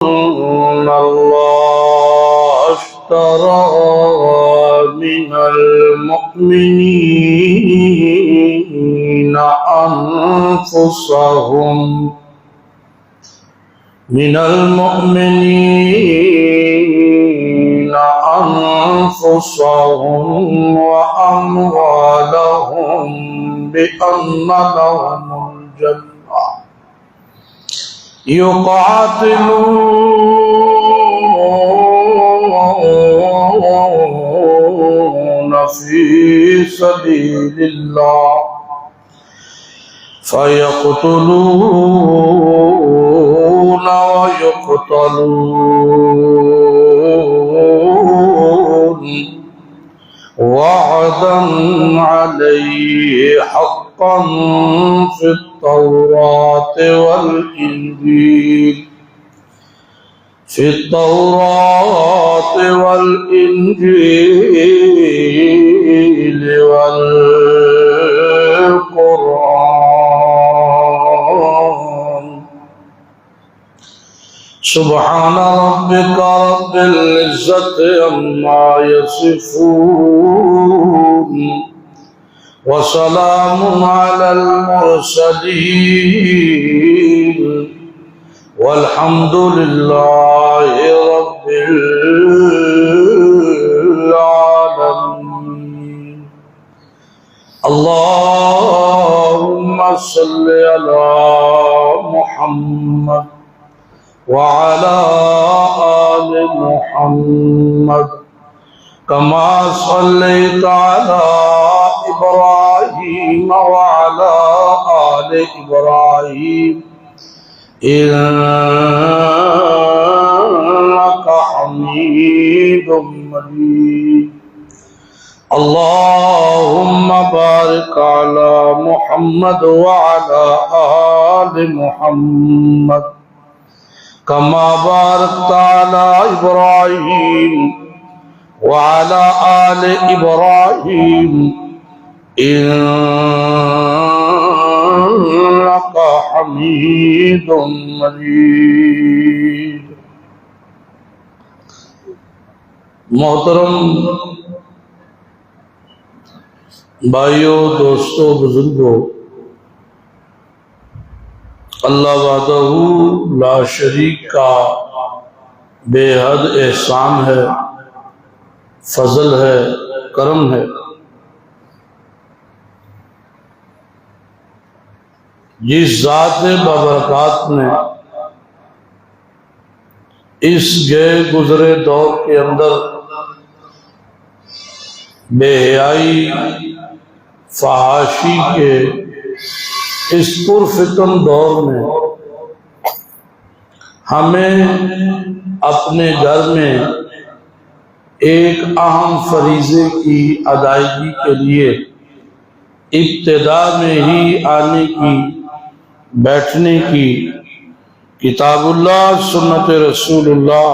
إن الله اشترى من المؤمنين أنفسهم وأموالهم بأن لهم الجنة يقاتلون في سبيل الله فيقتلون ويقتلون وعدا عليه حقا في التوراة والإنجيل والقرآن. سبحان ربك رب العزة عما يصفون وسلام على المرسلين والحمد لله رب العالمين. اللهم صل على محمد وعلى آل محمد كما صليت على إبراهيم وعلى آل إبراهيم إنك حميد مجيد. اللهم بارك على محمد وعلى آل محمد كما باركت على إبراهيم وعلى آل إبراهيم إنك حميد مجيد. محترم بھائیوں، دوستوں، بزرگوں، اللہ وحدہ لا شریک کا بے حد احسان ہے، فضل ہے، کرم ہے. جس ذات بابرکات نے اس گئے گزرے دور کے اندر بے حیائی، فحاشی کے اس پرفتن دور میں ہمیں اپنے گھر میں ایک اہم فریضے کی ادائیگی کے لیے ابتدا میں ہی آنے کی، بیٹھنے کی، کتاب اللہ سنت رسول اللہ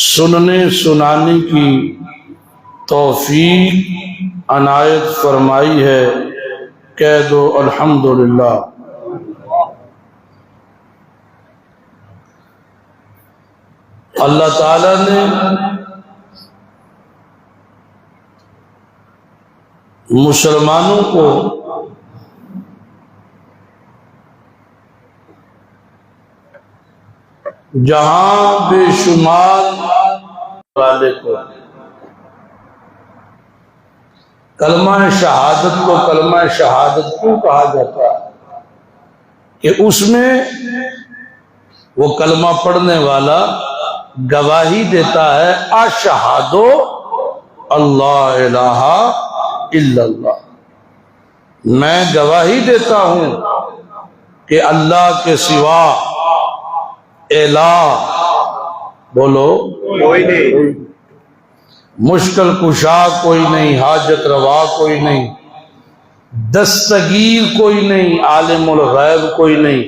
سننے سنانے کی توفیق عنایت فرمائی ہے. کہہ دو الحمدللہ. اللہ تعالی نے مسلمانوں کو جہاں بے شمار والے کو کلمہ شہادت کو کلمہ شہادت کیوں کہا جاتا ہے؟ کہ اس میں وہ کلمہ پڑھنے والا گواہی دیتا ہے اشہدو اللہ الہ الا اللہ، میں گواہی دیتا ہوں کہ اللہ کے سوا الہ بولو کوئی نہیں، مشکل کشا کوئی نہیں، حاجت روا کوئی نہیں، دستگیر کوئی نہیں، عالم الغیب کوئی نہیں،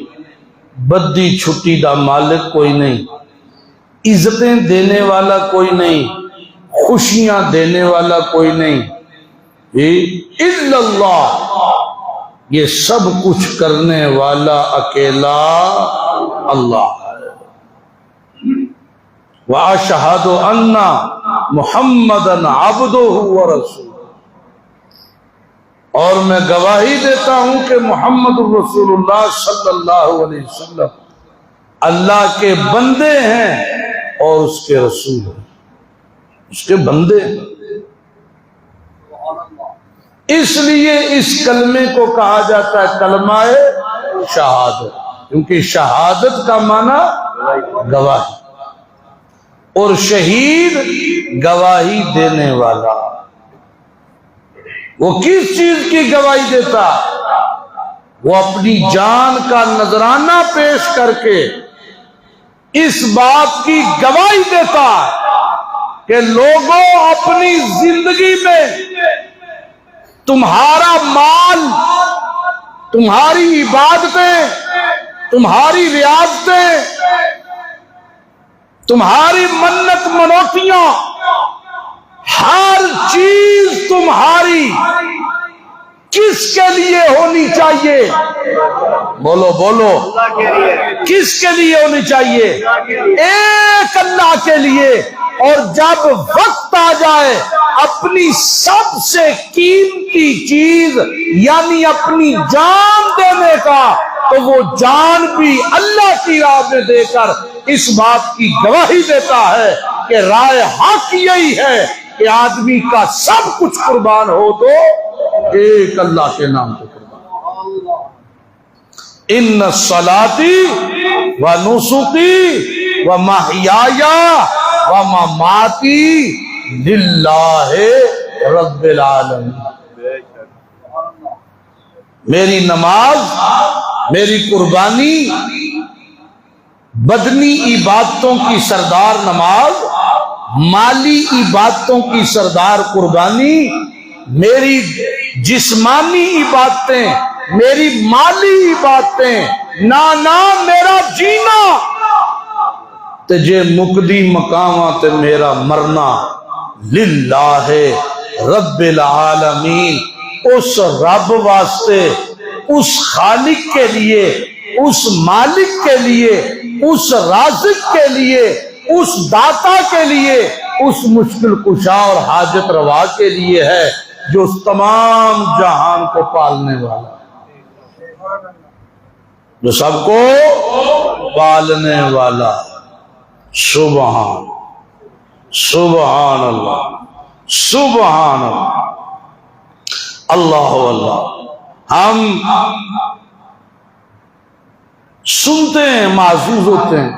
بدی چھٹی دا مالک کوئی نہیں، عزتیں دینے والا کوئی نہیں، خوشیاں دینے والا کوئی نہیں، الا اللہ، یہ سب کچھ کرنے والا اکیلا اللہ ہے. واشہد ان محمدًا عبدہ ورسولہ، اور میں گواہی دیتا ہوں کہ محمد رسول اللہ صلی اللہ علیہ وسلم اللہ کے بندے ہیں اور اس کے رسول ہیں، اس کے بندے ہیں۔ اس لیے اس کلمے کو کہا جاتا ہے کلمہ شہادت، کیونکہ شہادت کا معنی گواہی، اور شہید گواہی دینے والا۔ وہ کس چیز کی گواہی دیتا؟ وہ اپنی جان کا نذرانہ پیش کر کے اس بات کی گواہی دیتا کہ لوگوں، اپنی زندگی میں تمہارا مال، تمہاری عبادتیں، تمہاری ریاضتیں، تمہاری منت منوتیاں، ہر چیز تمہاری کس کے لیے ہونی چاہیے؟ بولو بولو، کس کے لیے ہونی چاہیے؟ ایک اللہ کے لیے۔ اور جب وقت آ جائے اپنی سب سے قیمتی چیز یعنی اپنی جان دینے کا، تو وہ جان بھی اللہ کی راہ میں دے کر اس بات کی گواہی دیتا ہے کہ رائے حق یہی ہے کہ آدمی کا سب کچھ قربان ہو تو ایک اللہ کے نام کو قربان۔ ان صلاتی و نسکی و محیای و مماتی للہ رب العالمین۔ میری نماز، میری قربانی، بدنی عبادتوں کی سردار نماز، مالی عبادتوں کی سردار قربانی، میری جسمانی عبادتیں، میری مالی عبادتیں، نانا میرا جینا تجھے مقدی مقامہ تے میرا مرنا للہ رب العالمین، اس رب واسطے، اس خالق کے لیے، اس مالک کے لیے، اس رازق کے لیے، اس داتا کے لیے، اس مشکل کشا اور حاجت روا کے لیے ہے جو اس تمام جہان کو پالنے والا، جو سب کو پالنے والا۔ سبحان سبحان اللہ، سبحان اللہ، اللہ اللہ۔ ہم سنتے ہیں، معزوز ہوتے ہیں،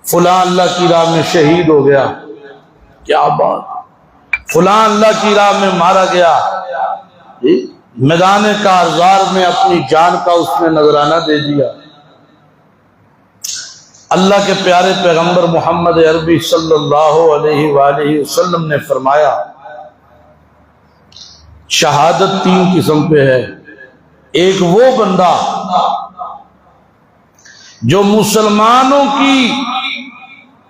فلاں اللہ کی راہ میں شہید ہو گیا، کیا بات، فلاں اللہ کی راہ میں مارا گیا، میدان کارزار میں اپنی جان کا اس نے نذرانہ دے دیا۔ اللہ کے پیارے پیغمبر محمد عربی صلی اللہ علیہ وآلہ وسلم نے فرمایا شہادت تین قسم پہ ہے۔ ایک وہ بندہ جو مسلمانوں کی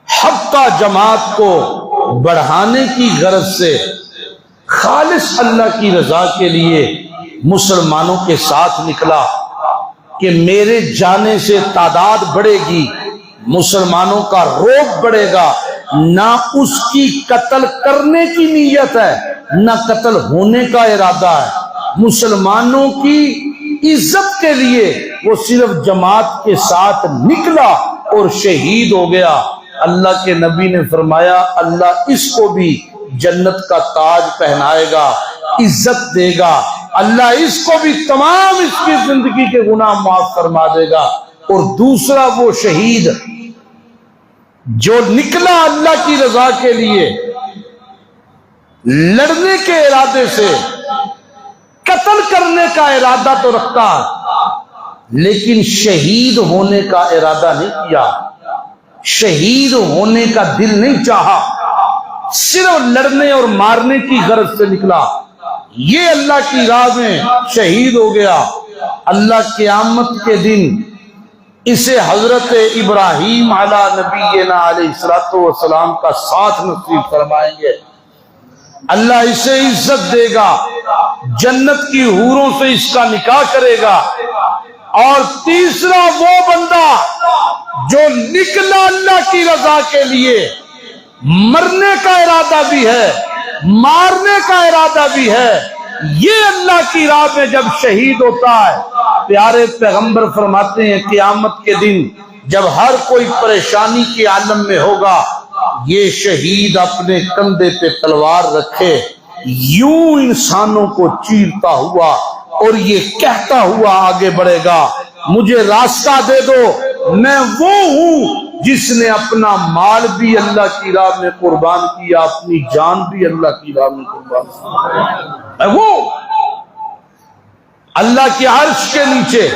حقہ جماعت کو بڑھانے کی غرض سے خالص اللہ کی رضا کے لیے مسلمانوں کے ساتھ نکلا کہ میرے جانے سے تعداد بڑھے گی، مسلمانوں کا روب بڑھے گا، نہ اس کی قتل کرنے کی نیت ہے نہ قتل ہونے کا ارادہ ہے، مسلمانوں کی عزت کے لیے وہ صرف جماعت کے ساتھ نکلا اور شہید ہو گیا۔ اللہ کے نبی نے فرمایا اللہ اس کو بھی جنت کا تاج پہنائے گا، عزت دے گا، اللہ اس کو بھی تمام اس کی زندگی کے گناہ معاف فرما دے گا۔ اور دوسرا وہ شہید جو نکلا اللہ کی رضا کے لیے لڑنے کے ارادے سے، قتل کرنے کا ارادہ تو رکھتا لیکن شہید ہونے کا ارادہ نہیں کیا، شہید ہونے کا دل نہیں چاہا، صرف لڑنے اور مارنے کی غرض سے نکلا، یہ اللہ کی راہ میں شہید ہو گیا۔ اللہ قیامت کے دن اسے حضرت ابراہیم علیہ نبینا علیہ السلام کا ساتھ نصیب فرمائیں گے، اللہ اسے عزت دے گا، جنت کی حوروں سے اس کا نکاح کرے گا۔ اور تیسرا وہ بندہ جو نکلا اللہ کی رضا کے لیے مرنے کا ارادہ بھی ہے، مارنے کا ارادہ بھی ہے۔ یہ اللہ کی راہ میں جب شہید ہوتا ہے، پیارے پیغمبر فرماتے ہیں قیامت کے دن جب ہر کوئی پریشانی کے عالم میں ہوگا، یہ شہید اپنے کندھے پہ تلوار رکھے یوں انسانوں کو چیرتا ہوا اور یہ کہتا ہوا آگے بڑھے گا، مجھے راستہ دے دو، میں وہ ہوں جس نے اپنا مال بھی اللہ کی راہ میں قربان کیا، اپنی جان بھی اللہ کی راہ میں قربان کیا۔ وہ اللہ کے عرش کے نیچے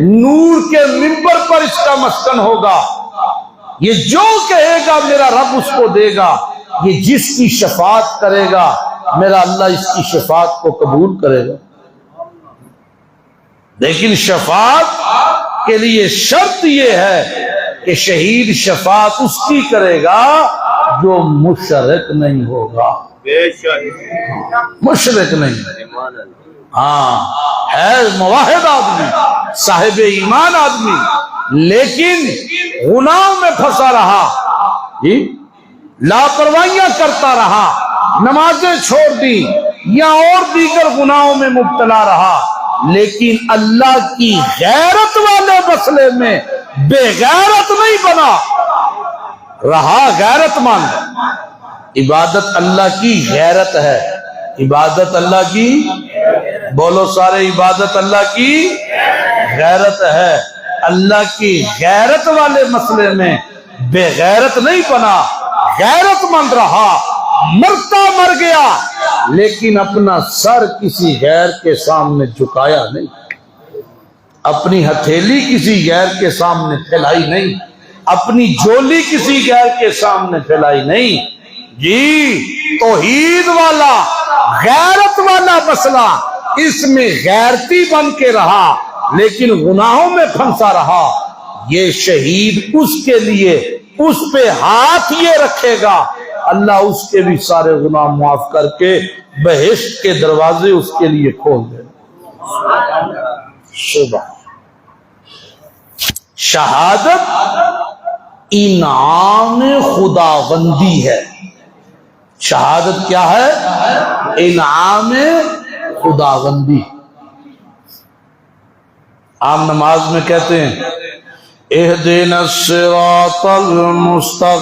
نور کے منبر پر اس کا مسکن ہوگا۔ یہ جو کہے گا میرا رب اس کو دے گا، یہ جس کی شفاعت کرے گا میرا اللہ اس کی شفاعت کو قبول کرے گا۔ لیکن شفاعت کے لیے شرط یہ ہے کہ شہید شفاعت اس کی کرے گا جو مشرک نہیں ہوگا، مشرک نہیں، ہاں ہے موحد آدمی، صاحب ایمان آدمی، لیکن گناہوں میں پھنسا رہا، لاپرواہیاں کرتا رہا، نمازیں چھوڑ دی یا اور دیگر گناہوں میں مبتلا رہا، لیکن اللہ کی غیرت والے مسئلے میں بے غیرت نہیں بنا رہا، غیرت مند۔ عبادت اللہ کی غیرت ہے، عبادت اللہ کی، بولو سارے، عبادت اللہ کی غیرت ہے۔ اللہ کی غیرت والے مسئلے میں بے غیرت نہیں بنا، غیرت مند رہا، مرتا مر گیا لیکن اپنا سر کسی غیر کے سامنے جھکایا نہیں، اپنی ہتھیلی کسی غیر کے سامنے پھیلائی نہیں، اپنی جولی کسی غیر کے سامنے پھیلائی نہیں۔ جی توحید والا غیرت والا مسئلہ، اس میں غیرتی بن کے رہا لیکن گناہوں میں پھنسا رہا، یہ شہید اس کے لیے اس پہ ہاتھ یہ رکھے گا، اللہ اس کے بھی سارے گناہ معاف کر کے بہشت کے دروازے اس کے لیے کھول دے۔ شہادت انعام خداوندی ہے، شہادت کیا ہے؟ انعام خداوندی۔ عام نماز میں کہتے ہیں اہدنا الصراط المستقیم،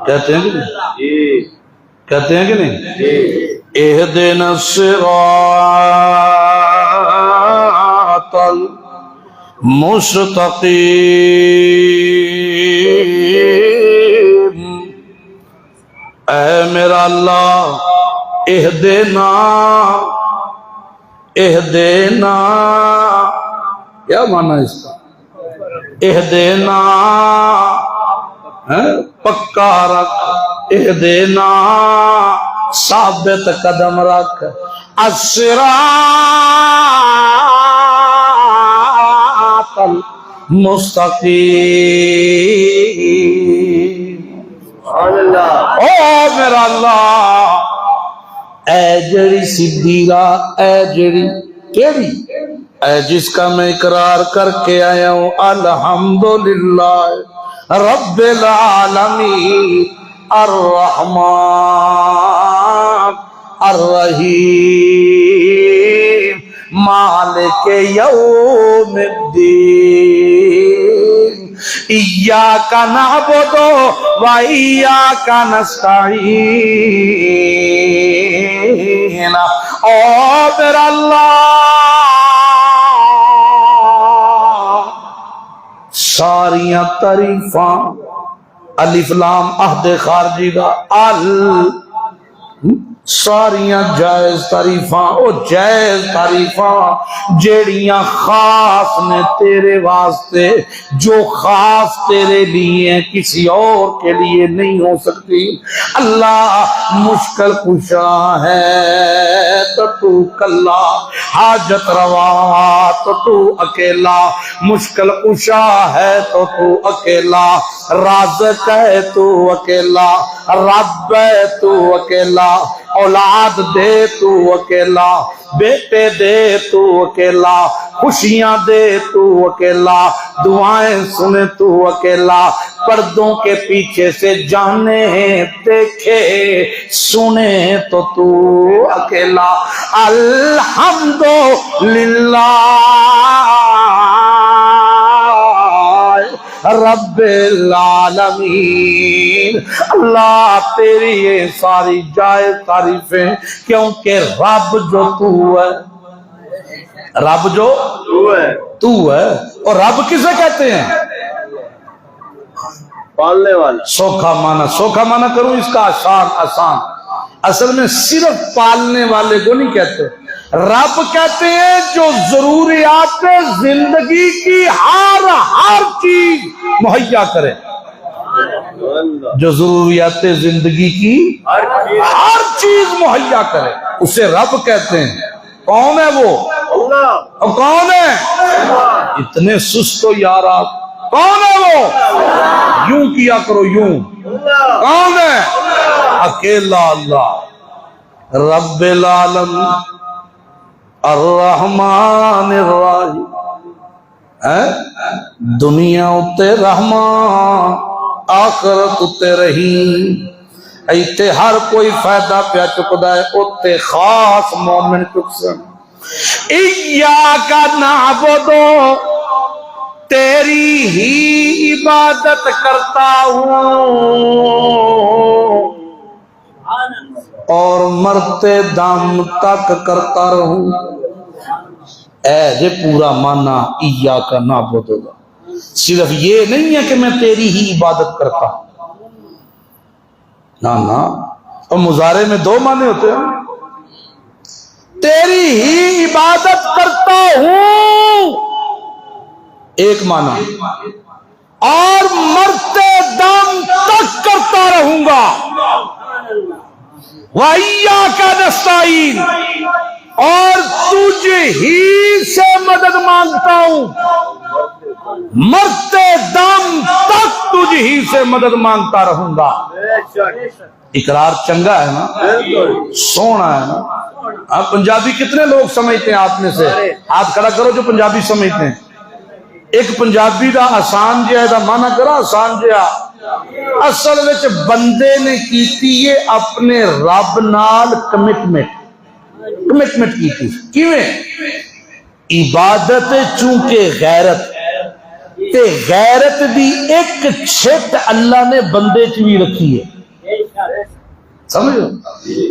کہتے ہیں کہ نہیں؟ کہتے ہیں کہ نہیں؟ اہدنا الصراط المستقیم، اے میرا اللہ اہدنا، اہدنا کیا معنی ہے اس کا؟ اہدنا پکا رکھ، اہدنا ثابت قدم رکھ، الصراط المستقیم۔ او میرا اللہ، اے جڑی سیدھی راہ، اے جڑی کیڑی، اے جس کا میں اقرار کر کے آیا ہوں الحمدللہ رب العالمین الرحمن الرحیم مالک یوم الدین، ایاک نعبد و ایاک نستعین۔ او میرا اللہ، ساریاں تعریفاں، الف لام عہد خارجی دا ساریاں جائز تعریفاں، او جائز تعریفاں جیڑیاں خاص نے تیرے واسطے، جو خاص تیرے لیے کسی اور کے لیے نہیں ہو سکتی۔ اللہ مشکل کشا ہے تو تو کلا، حاجت روا تو تو اکیلا، مشکل کشا ہے تو تو اکیلا، رازق ہے تو اکیلا، رب ہے تو اکیلا، اولاد دے تو اکیلا، بیٹے دے تو اکیلا، خوشیاں دے تو اکیلا، دعائیں سنے تو اکیلا، پردوں کے پیچھے سے جانے دیکھے سنے تو اکیلا۔ الحمدللہ رب العالمین، اللہ تیری یہ ساری جائز تعریفیں، کیونکہ رب جو تو ہے، رب جو تو ہے، اور رب کسے کہتے ہیں؟ پالنے والا۔ سوکھا معنی کروں اس کا آسان، اصل میں صرف پالنے والے کو نہیں کہتے، رب کہتے ہیں جو ضروریات زندگی کی ہر چیز مہیا کرے، جو ضروریات زندگی کی ہر چیز مہیا کرے اسے رب کہتے ہیں۔ کون ہے وہ؟ اور کون ہے؟ اتنے سست ہو یار آپ، کون ہے وہ؟ یوں کیا کرو یوں، کون ہے؟ اکیلا اللہ، رب العالمین الرحمن الرحیم، دنیا اتے رحمان آخرت اتے رحیم، ایتے ہر کوئی فائدہ پیا چکدا ہے، اتے خاص مومن چکسن۔ ایاک نعبدو، تیری ہی عبادت کرتا ہوں اور مرتے دم تک کرتا رہوں۔ اے جے پورا مانا ایاک نعبدو، صرف یہ نہیں ہے کہ میں تیری ہی عبادت کرتا ہوں، نا، اور مضارع میں دو معنی ہوتے ہیں، تیری ہی عبادت کرتا ہوں ایک معنی، اور مرتے دم تک کرتا رہوں گا، وَإِيَّاكَ نَسْتَعِينُ، اور تجھ ہی سے مدد مانگتا ہوں، مرتے دم تک تجھ ہی سے مدد مانگتا رہوں گا۔ اقرار چنگا ہے نا، سونا ہے نا۔ اب پنجابی کتنے لوگ سمجھتے ہیں آپ میں سے؟ ہاتھ کھڑا کرو جو پنجابی سمجھتے ہیں۔ ایک پنجابی دا آسان جہا دا مانا کرا، آسان جہا اصل وچ بندے نے کیتی یہ اپنے رب نال کمٹمنٹ کیتی، کیویں؟ عبادت چونکہ غیرت تے غیرت دی ایک چھٹ اللہ نے بندے چ بھی رکھی ہے، سمجھو؟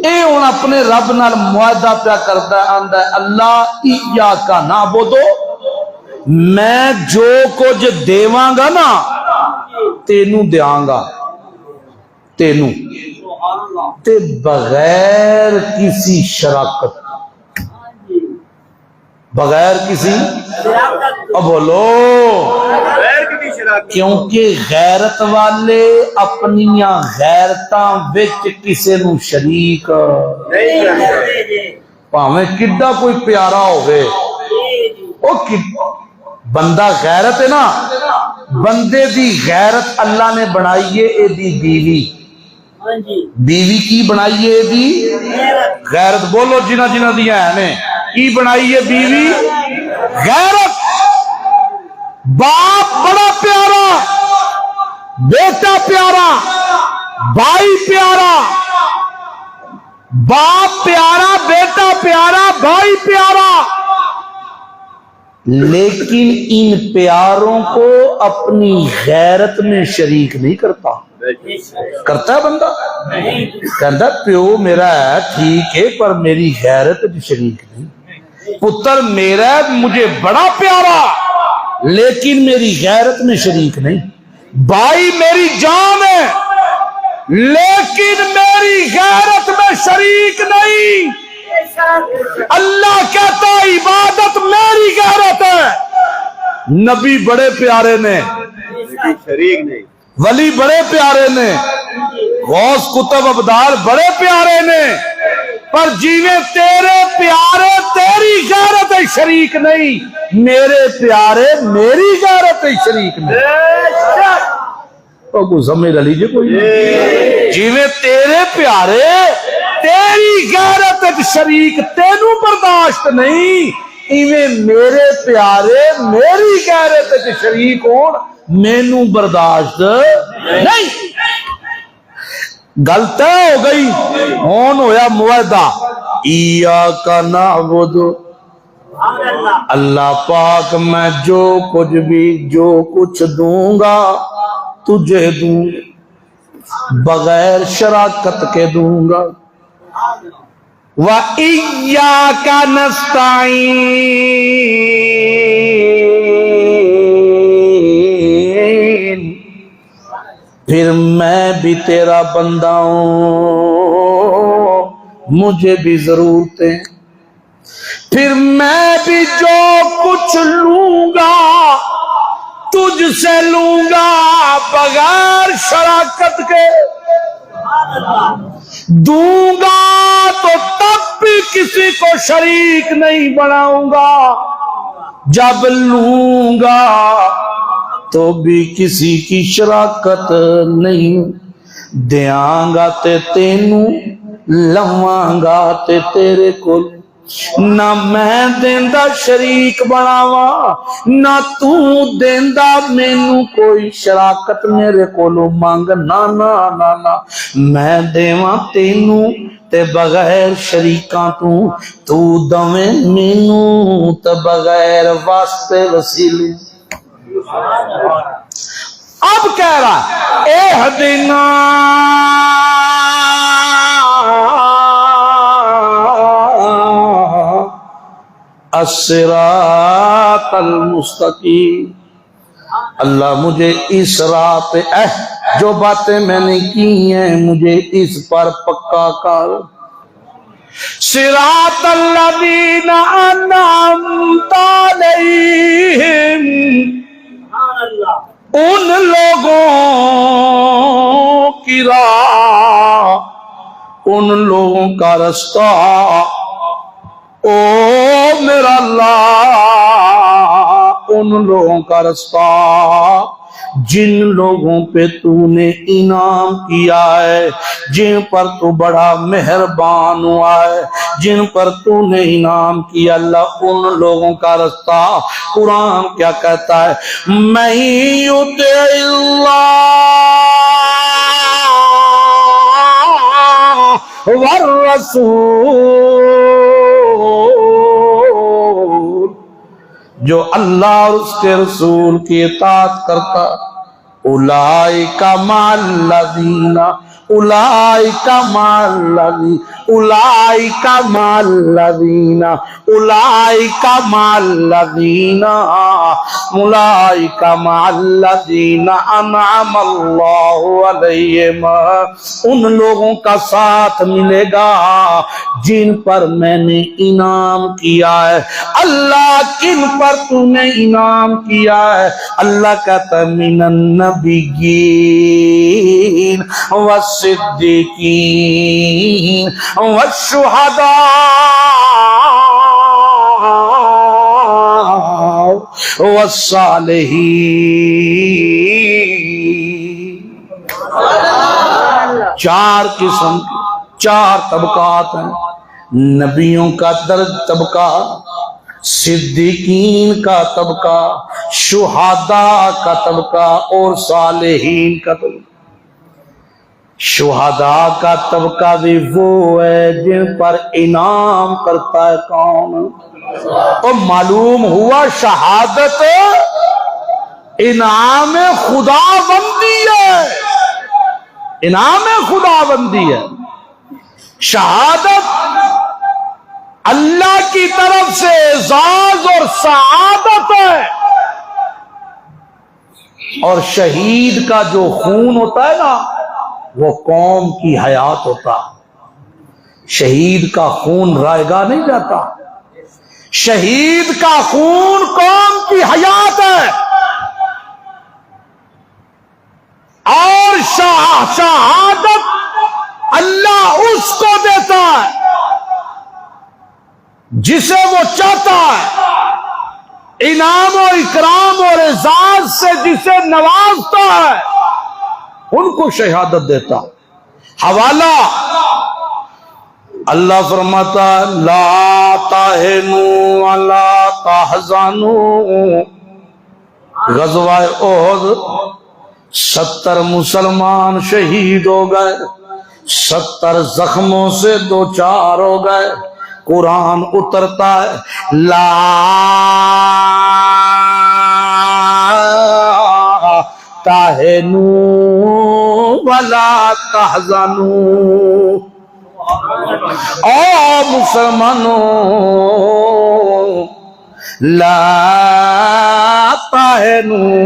اے ہن اپنے رب نال معاہدہ پیا کردا ہے، آندا ہے اللہ ایاک نعبدو، میں جو کچھ دیواں گا نا تینوں دیاں گا، تینوں تے بغیر کسی شراکت، بغیر کسی، اب بولو، کیونکہ غیرت والے اپنیاں غیرتاں وچ کسے نو شریک پاویں کڈا کوئی پیارا ہوئے، او بندہ غیرت ہے نا، بندے دی غیرت اللہ نے بنائیے اے دی بیوی، بیوی کی بنائیے اے دی غیرت، بولو جنہ جنہ دیا ہے میں کی بنائیے بیوی غیرت۔ باپ بڑا پیارا، بیٹا پیارا، بھائی پیارا، باپ پیارا، بیٹا پیارا، بھائی پیارا، لیکن ان پیاروں کو اپنی غیرت میں شریک نہیں کرتا۔ کرتا ہے بندہ؟ کہتا پیو میرا ہے ٹھیک ہے پر میری غیرت بھی شریک نہیں، پتر میرا ہے مجھے بڑا پیارا لیکن میری غیرت میں شریک نہیں، بھائی میری جان ہے لیکن میری غیرت میں شریک نہیں۔ اللہ کہتا عبادت میری غیرت ہے۔ نبی بڑے پیارے نے، شریک نہیں، ولی بڑے پیارے نے، غوث کتب ابدال بڑے پیارے نے، پر جیویں تیرے پیارے تیری غیرت شریک نہیں، میرے پیارے میری غیرت شریک نہیں۔ اور کوئی سمجھ رہ لیجیے کوئی جیویں تیرے پیارے تیری غیرت ایک شریک تینوں برداشت نہیں، ایویں میرے پیارے میری غیرت ایک شریک ہون مینوں برداشت نہیں۔ گل طے ہو گئی، ہون ہویا معاہدہ، ایاک نعبد، اللہ پاک میں جو کچھ دوں گا تجھے دوں بغیر شراکت کے دوں گا، وَإِيَّاكَ نَسْتَعِينُ، پھر میں بھی تیرا بندہ ہوں، مجھے بھی ضرورتیں، پھر میں بھی جو کچھ لوں گا تجھ سے لوں گا بغیر شراکت کے، دوں گا تو تب بھی کسی کو شریک نہیں بناؤں گا، جب لوں گا تو بھی کسی کی شراکت نہیں، دیاں گا تے تینوں لواں گا تے تیرے کو، نہ میں دیندا شریک بناواں نہ تو دیندا مینوں کوئی شراکت میرے کولو مانگ، نہ نہ نہ نہ، میں دیواں تینوں تے بغیر شریکاں تو دویں مینوں تے بغیر واسطے وسیلے۔ اب کہہ رہا اہدنا الصراط المستقیم، اللہ مجھے اس راہ پہ جو باتیں میں نے کی ہیں مجھے اس پر پکا کر، صراط الذین انعمت علیہم، ان لوگوں کی راہ، ان لوگوں کا رستہ، او میرا اللہ، ان لوگوں کا رستہ جن لوگوں پہ تو نے انعام کیا ہے، جن پر تو بڑا مہربان ہوا ہے، جن پر تو نے انعام کیا، اللہ ان لوگوں کا رستہ۔ قرآن کیا کہتا ہے؟ مَن یُطِعِ اللَّهَ وَالرَّسُولَ، جو اللہ اور اس کے رسول کی اطاعت کرتا، اولئک مع الذین، اولئک مع الذین، اولئک مع الذین، اولئک مع الذین، اولئک مع الذین انعم اللہ علیہم، ان لوگوں کا ساتھ ملے گا جن پر میں نے انعام کیا ہے۔ اللہ کن پر تو نے انعام کیا ہے؟ اللہ کہتا ہے من النبیین والصدیقین والشہداء والصالحین۔ چار قسم کے، چار طبقات ہیں، نبیوں کا درج طبقہ، صدیقین کا طبقہ، شہداء کا طبقہ اور صالحین کا طبقہ۔ شہداء کا طبقہ بھی وہ ہے جن پر انعام کرتا ہے کون؟ اور معلوم ہوا شہادت انعام خدا بندی ہے، انعام خدا بندی ہے۔ شہادت اللہ کی طرف سے اعزاز اور سعادت ہے، اور شہید کا جو خون ہوتا ہے نا وہ قوم کی حیات ہوتا، شہید کا خون رائے گاہ نہیں جاتا، شہید کا خون قوم کی حیات ہے، اور شہادت اللہ اس کو دیتا ہے جسے وہ چاہتا ہے، انعام و اکرام اور اعزاز سے جسے نوازتا ہے، ان کو شہادت دیتا ہوں۔ حوالہ اللہ فرماتا لا تہنوا ولا تحزنوا، غزوہ احد 70 مسلمان شہید ہو گئے، 70 زخموں سے دوچار ہو گئے۔ قرآن اترتا ہے لا تہنوا ولا تحزنوا، او مسلمانوں لا تہنوا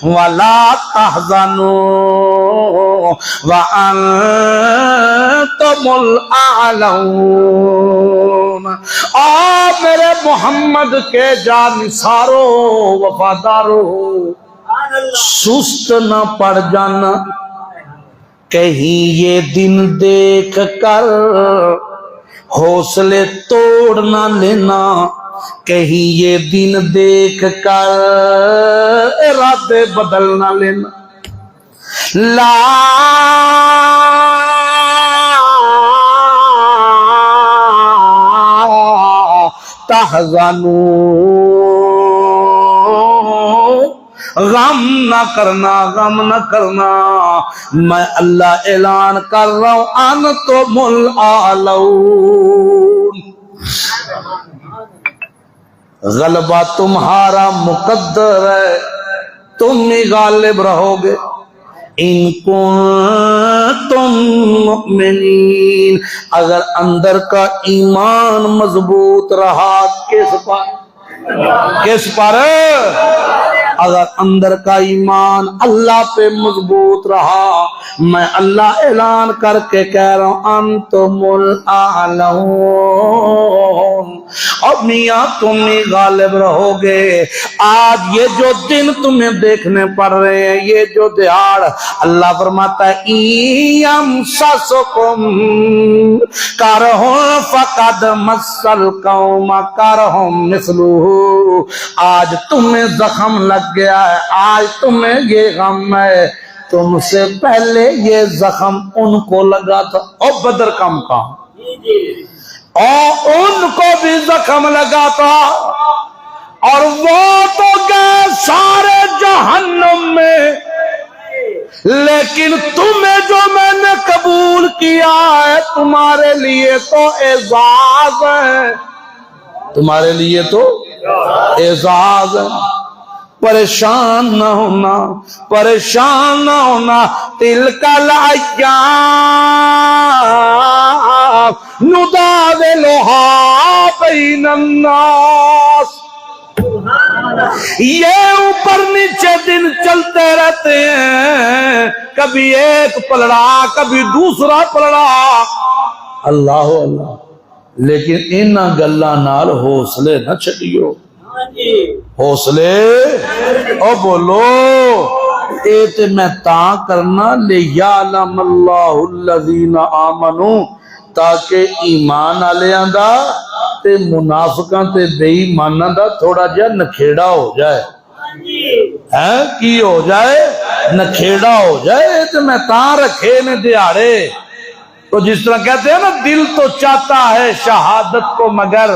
ولا تحزنوا وانتم الاعلون، او میرے محمد کے جانثارو وفادارو، سست نہ پڑ جانا، کہیں یہ دن دیکھ کر حوصلے توڑ نہ لینا، کہیں یہ دن دیکھ کر ارادے بدل نہ لینا۔ لا تحزنوا، غم نہ کرنا، غم نہ کرنا، میں اللہ اعلان کر رہا ہوں انتم الاعلون، غلبہ تمہارا مقدر ہے، تم ہی غالب رہو گے۔ ان کنتم مؤمنین، اگر اندر کا ایمان مضبوط رہا، کس پر اگر اندر کا ایمان اللہ پہ مضبوط رہا، میں اللہ اعلان کر کے کہہ رہا ہوں انتم الاعلون، اب میاں تم ہی غالب رہو گے۔ آج یہ جو دن تمہیں دیکھنے پڑ رہے ہیں، یہ جو دہاڑ، اللہ فرماتا ہے یمسسکم کرہ فقد مس القوم کرہ مثلہ، آج تمہیں زخم لگ گیا ہے، آج تمہیں یہ غم ہے، تم سے پہلے یہ زخم ان کو لگا تھا، اور بدر کا مقام، اور ان کو بھی زخم لگا تھا، اور وہ تو گئے سارے جہنم میں، لیکن تمہیں جو میں نے قبول کیا ہے، تمہارے لیے تو اعزاز ہے، تمہارے لیے تو اعزاز ہے۔ پریشان نہ ہونا، پریشان نہ ہونا، تلک الایام نداولھا بین الناس، یہ اوپر نیچے دن چلتے رہتے ہیں، کبھی ایک پلڑا کبھی دوسرا پلڑا، اللہ اللہ، لیکن ان گلاں نال حوصلے نہ چھڈیو، حوصلے او بولو، اے تے میں تاں کرنا لیعلم اللہ الذین آمنوا، تاکہ ایمان آلیاں دا تے منافقاں تے بے ایماناں دا تھوڑا جہا نکھیڑا ہو جائے، کی ہو جائے، نکھیڑا ہو جائے، تے میں تاں رکھے نے دیہاڑے، تو جس طرح کہتے ہیں نا دل تو چاہتا ہے شہادت کو مگر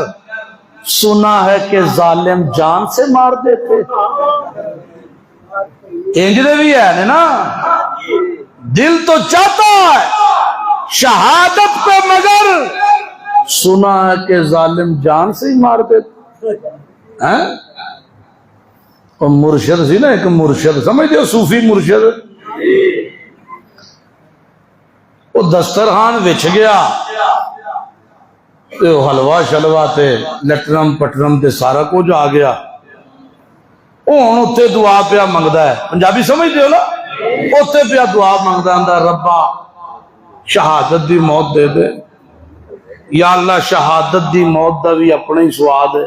سنا ہے کہ ظالم جان سے مار دیتے، انجلے بھی ہے نا، دل تو چاہتا ہے شہادت کو مگر سنا ہے کہ ظالم جان سے ہی مار دیتے، اور مرشد سی نا، ایک مرشد سمجھتے ہو، صوفی مرشد، وہ دسترخوان وچ گیا، حلوہ شلوہ تے لٹرم پٹرم تے سارا کچھ آ گیا، وہ ہن اتنے دعا پیا منگدا ہے، پنجابی سمجھتے ہو نا، اتنے پیا دعا منگدا ہوندا، ربا شہادت دی موت دے دے، یا اللہ شہادت دی موت دا بھی اپنا ہی سواد ہے،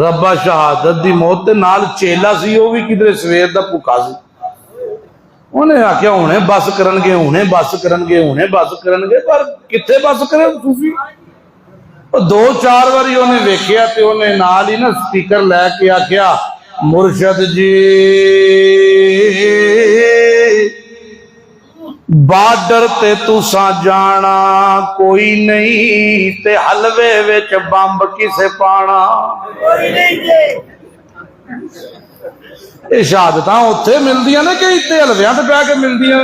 ربا شہادت دی موت تے نال چیلا سی، وہ بھی کدھر سویر دا بھوکا سی، انہیں آخیا ہونے بس کرن گے، ہونے بس کرن گے، ہونے بس کرن گے، پر کتنے بس کرے صوفی، دو چار باری انہیں ویکھیا تے انہیں نال ہی نا سپیکر لے کے آخیا مرشد جی بارڈر تے تساں جانا کوئی نہیں تے حلوے وچ بمب کسے پانا یہ شہادتاں اتھے ملدیاں نے کہ اتنے حلویاں تے پہ کے ملدیاں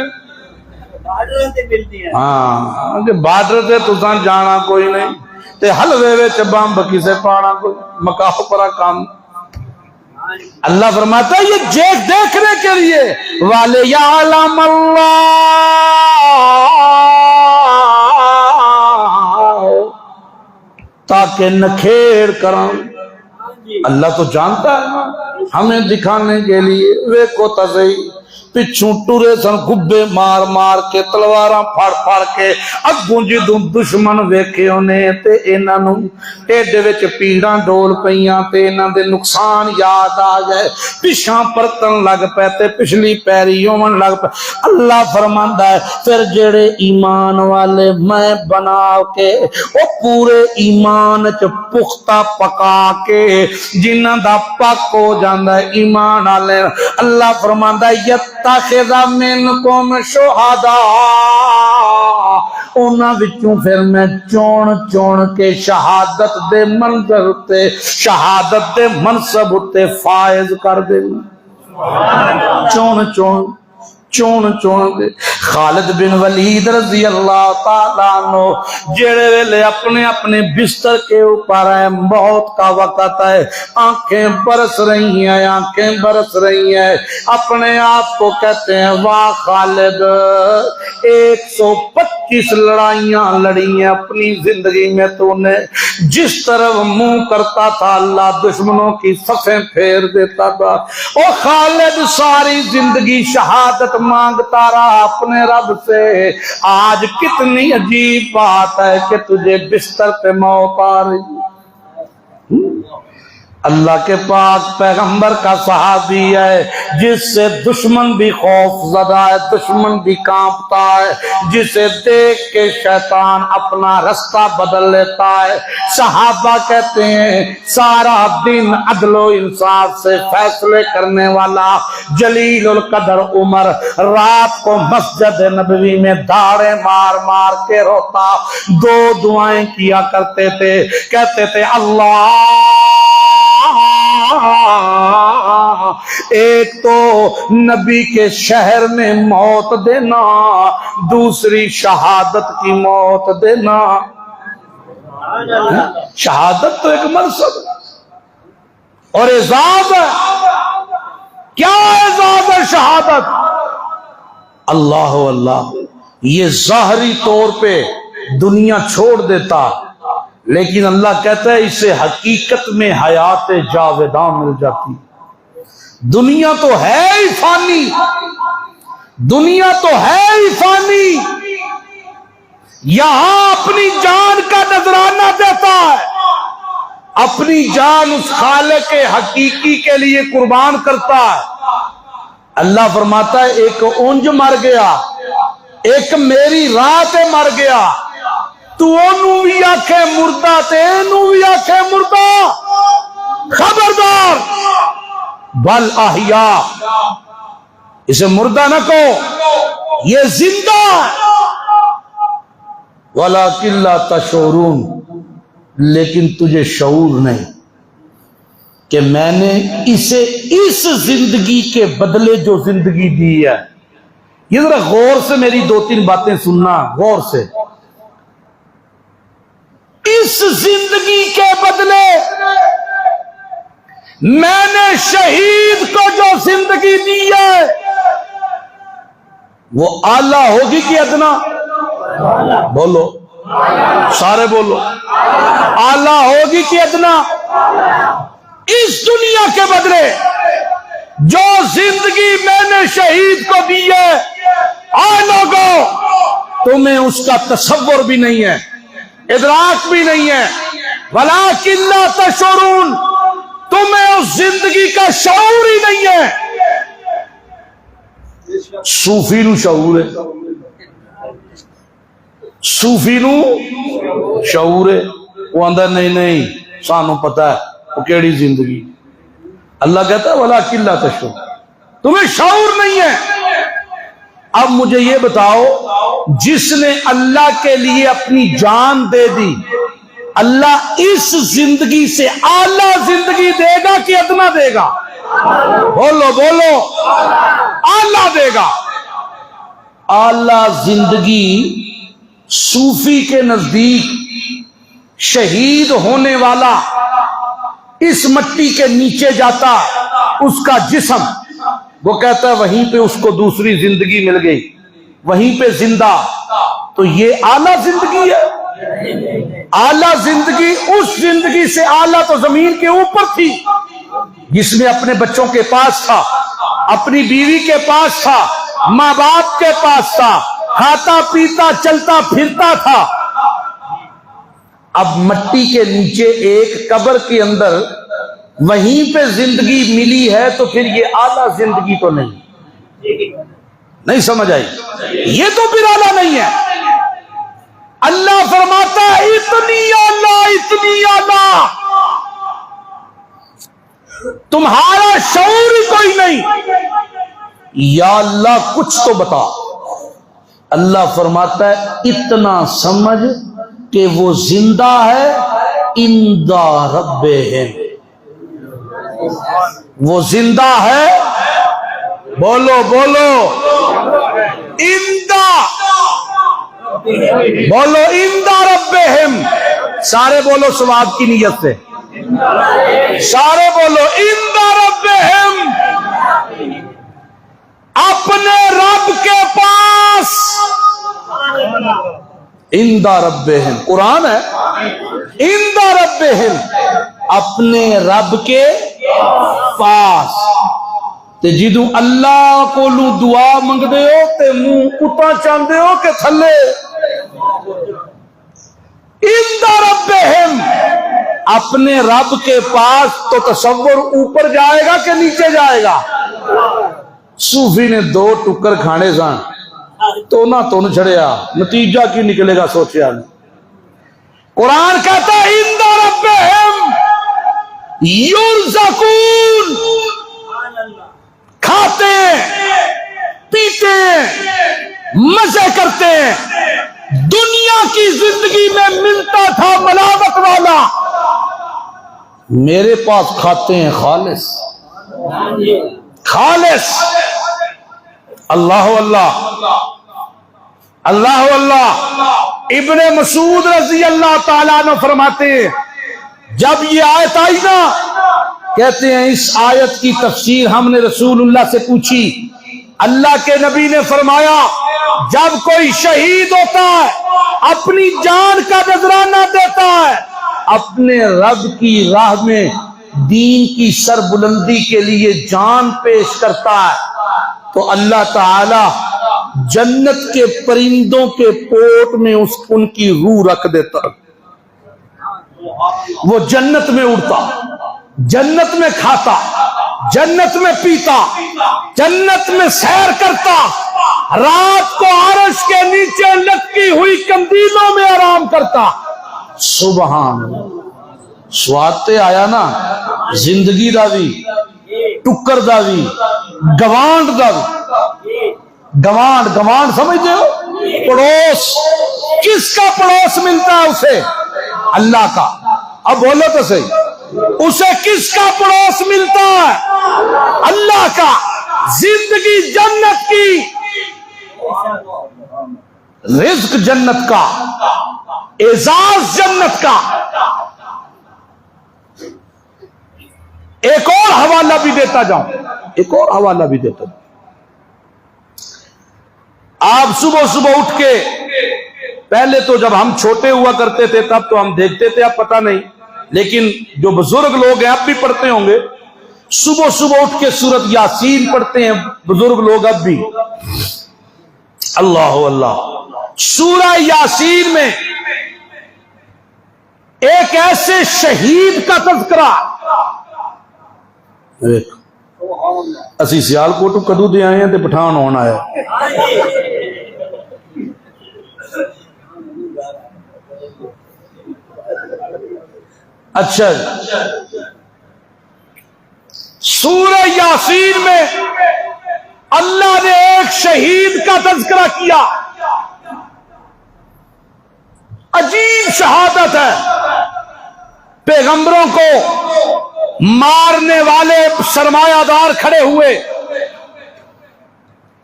ہاں کہ بارڈر تے تساں جانا کوئی نہیں تے حلوے وچ بمب کسے پانا کوئی مکاو پرا کام اللہ فرماتا ہے یہ دیکھنے کے لیے وَلِيَعْلَمَ اللَّهُ تاکہ نکھیر کروں اللہ تو جانتا ہے نا ہمیں دکھانے کے لیے ویکھو تزئی پچھوں ٹورے سن گبے مار مار کے تلواراں پھڑ پھڑ کے اگوں جدوں دشمن ویکھے انہیں تے انہاں نوں ٹیڈے وچ پیڑاں ڈول پیاں تے انہاں دے نقصان یاد آ گئے پیچھاں پرتن لگ پے تے پچھلی پیری ہون لگ پے اللہ فرماندا ہے پھر جڑے ایمان والے میں بنا کے او پورے ایمان چ پختہ پکا کے جنہاں دا پاک ہو جاندا ہے ایمان والے اللہ فرماندا ہے تاخذ منکم شہداء انہاں وچوں پھر میں چون کے شہادت دے منظر تے شہادت دے منصب تے فائز کر دے چون دے خالد بن ولید رضی اللہ تعالیٰ عنہ جڑے ویلے اپنے اپنے بستر کے اوپر ہے موت کا وقت ہے آنکھیں برس رہی ہیں اپنے آپ کو کہتے ہیں واہ خالد 125 لڑائیاں لڑی ہیں اپنی زندگی میں تو نے جس طرف منہ کرتا تھا اللہ دشمنوں کی صفیں پھیر دیتا تھا او خالد ساری زندگی شہادت مانگتا رہا اپنے رب سے آج کتنی عجیب بات ہے کہ تجھے بستر پہ موت آ رہی اللہ کے پاک پیغمبر کا صحابی ہے جس سے دشمن بھی خوف زدہ ہے دشمن بھی کانپتا ہے جسے دیکھ کے شیطان اپنا رستہ بدل لیتا ہے صحابہ کہتے ہیں سارا دن عدل و انصاف سے فیصلے کرنے والا جلیل القدر عمر رات کو مسجد نبوی میں داڑے مار مار کے روتا 2 دعائیں کیا کرتے تھے کہتے تھے اللہ ایک تو نبی کے شہر میں موت دینا دوسری شہادت کی موت دینا شہادت تو ایک منصب اور اعزاز ہے کیا اعزاز ہے شہادت اللہ یہ ظاہری طور پہ دنیا چھوڑ دیتا لیکن اللہ کہتا ہے اسے حقیقت میں حیات جاوداں مل جاتی دنیا تو ہے ہی فانی یہاں اپنی جان کا نذرانہ دیتا ہے اپنی جان اس خالق حقیقی کے لیے قربان کرتا ہے اللہ فرماتا ہے ایک اونج مر گیا ایک میری راہ مر گیا تو انہوں بھی آکھے مردہ تے انہوں بھی آکھے مردہ خبردار بل احیاء اسے مردہ نہ کہو یہ زندہ ہے ولیکن لا تشعرون لیکن تجھے شعور نہیں کہ میں نے اسے اس زندگی کے بدلے جو زندگی دی ہے یہ ذرا غور سے میری 2-3 باتیں سننا غور سے اس زندگی کے بدلے میں نے شہید کو جو زندگی دی ہے وہ اعلیٰ ہوگی کہ ادنا بولو سارے بولو اعلیٰ ہوگی کہ ادنا اس دنیا کے بدلے جو زندگی میں نے شہید کو دی ہے آئے لوگوں تمہیں اس کا تصور بھی نہیں ہے ادراک بھی نہیں ہے ولیکن لا تشعرون تمہیں اس زندگی کا شعور ہی نہیں ہے صوفی نو شعور ہے صوفی نو شعور ہے وہ اندر نہیں سانو پتا ہے وہ کیڑی زندگی اللہ کہتا ہے وَلَٰكِن لَا تَشْعُرُونَ، تمہیں شعور نہیں ہے۔ اب مجھے یہ بتاؤ، جس نے اللہ کے لیے اپنی جان دے دی، اللہ اس زندگی سے اعلیٰ زندگی دے گا کہ ادنا دے گا؟ بولو بولو، اعلیٰ دے گا۔ اعلیٰ زندگی صوفی کے نزدیک شہید ہونے والا اس مٹی کے نیچے جاتا، اس کا جسم، وہ کہتا ہے وہیں پہ اس کو دوسری زندگی مل گئی، وہیں پہ زندہ۔ تو یہ اعلیٰ زندگی ہے؟ اعلیٰ زندگی اس زندگی سے اعلیٰ تو زمین کے اوپر تھی، جس میں اپنے بچوں کے پاس تھا، اپنی بیوی کے پاس تھا، ماں باپ کے پاس تھا، کھاتا پیتا چلتا پھرتا تھا۔ اب مٹی کے نیچے ایک قبر کے اندر وہیں پہ زندگی ملی ہے، تو پھر یہ اعلیٰ زندگی تو نہیں سمجھ آئی؟ یہ تو پھر اعلیٰ نہیں ہے۔ اللہ فرماتا ہے اتنی اعلیٰ، اتنی اعلیٰ، تمہارا شعور ہی کوئی نہیں۔ یا اللہ کچھ تو بتا۔ اللہ فرماتا ہے اتنا سمجھ کہ وہ زندہ ہے عند ربہم، وہ زندہ ہے، بولو بولو، عند، بولو عند ربہم، سارے بولو ثواب کی نیت سے، سارے بولو عند ربہم، اپنے رب کے پاس، عند ربہم، قرآن ہے، عند ربہم، اپنے رب کے پاس۔ تے جدوں اللہ کو دعا منگ دے ہو تے منہ اتا چاندے ہو کہ تھلے؟ عند ربہم، اپنے رب کے پاس، تو تصور اوپر جائے گا کہ نیچے جائے گا؟ صوفی نے 2 ٹکر کھانے سن تو نہ تن چھڑیا، نتیجہ کی نکلے گا سوچیا نہیں۔ قرآن کہتا ہے عند ربہم یرزقون، کھاتے ہیں، پیتے ہیں، مزے کرتے ہیں۔ دنیا کی زندگی میں ملتا تھا ملاوٹ والا، میرے پاس کھاتے ہیں خالص، خالص۔ اللہ اللہ، اللہ اللہ۔ ابن مسعود رضی اللہ تعالیٰ عنہ فرماتے ہیں جب یہ آیت آئی نا، کہتے ہیں اس آیت کی تفسیر ہم نے رسول اللہ سے پوچھی، اللہ کے نبی نے فرمایا جب کوئی شہید ہوتا ہے، اپنی جان کا نذرانہ دیتا ہے، اپنے رب کی راہ میں دین کی سربلندی کے لیے جان پیش کرتا ہے، تو اللہ تعالی جنت کے پرندوں کے پوٹ میں ان کی روح رکھ دیتا، وہ جنت میں اڑتا، جنت میں کھاتا، جنت میں پیتا، جنت میں سیر کرتا، رات کو عرش کے نیچے لٹکی ہوئی کندیلوں میں آرام کرتا۔ سبحان اللہ۔ سواتے آیا نا زندگی دا بھی، ٹکر دا بھی، گوانڈ دا بھی۔ گوانڈ، گوانڈ سمجھتے ہو؟ پڑوس۔ کس کا پڑوس ملتا ہے اسے؟ اللہ کا۔ اب بولو تو صحیح، اسے کس کا پڑوس ملتا ہے؟ اللہ کا۔ زندگی جنت کی، رزق جنت کا، اعزاز جنت کا۔ ایک اور حوالہ بھی دیتا جاؤں، ایک اور حوالہ بھی دیتا جاؤں۔ آپ صبح صبح اٹھ کے، پہلے تو جب ہم چھوٹے ہوا کرتے تھے تب تو ہم دیکھتے تھے، اب پتہ نہیں، لیکن جو بزرگ لوگ ہیں اب بھی پڑھتے ہوں گے، صبح صبح اٹھ کے سورت یاسین پڑھتے ہیں بزرگ لوگ اب بھی۔ اللہ اللہ۔ سورہ یاسین میں ایک ایسے شہید کا تذکرہ، اسی سیال کوٹو کدو دے آئے ہیں تے پٹھان ہونا آیا۔ اچھا، سورہ یاسین میں اللہ نے ایک شہید کا تذکرہ کیا، عجیب شہادت ہے۔ پیغمبروں کو مارنے والے سرمایہ دار کھڑے ہوئے،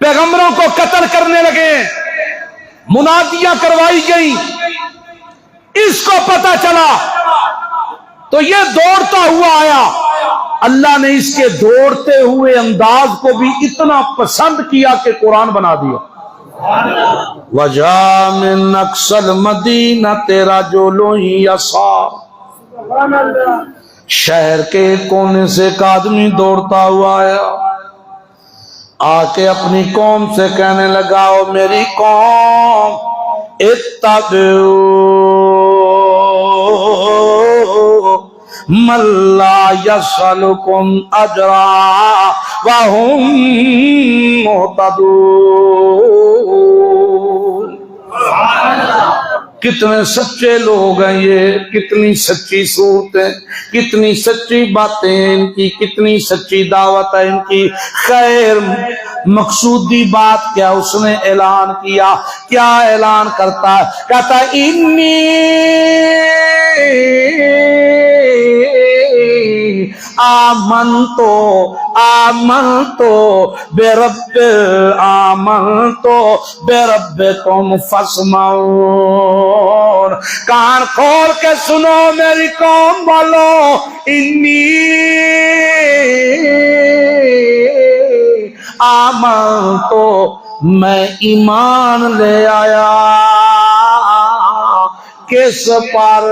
پیغمبروں کو قتل کرنے لگے، منادیاں کروائی گئی، اس کو پتہ چلا تو یہ دوڑتا ہوا آیا۔ اللہ نے اس کے دوڑتے ہوئے انداز کو بھی اتنا پسند کیا کہ قرآن بنا دیا۔ وجا من اقصل مدینہ تیرا جو لوہی یسار، شہر کے کونے سے ایک آدمی دوڑتا ہوا آیا، آ کے اپنی قوم سے کہنے لگا، او میری قوم اتبعو من لا یسألکم اجرا وہم مہتدون۔ کتنے سچے لوگ ہیں یہ، کتنی سچی صورتیں، کتنی سچی باتیں ان کی، کتنی سچی دعوت ہے ان کی۔ خیر مقصودی بات کیا اس نے اعلان کیا، کیا اعلان کرتا ہے؟ کہتا انی آمنتو بربکم فاسمعون۔ کان کھول کے سنو میری قوم والو، انی آمنتو، میں ایمان لے آیا، کس پر؟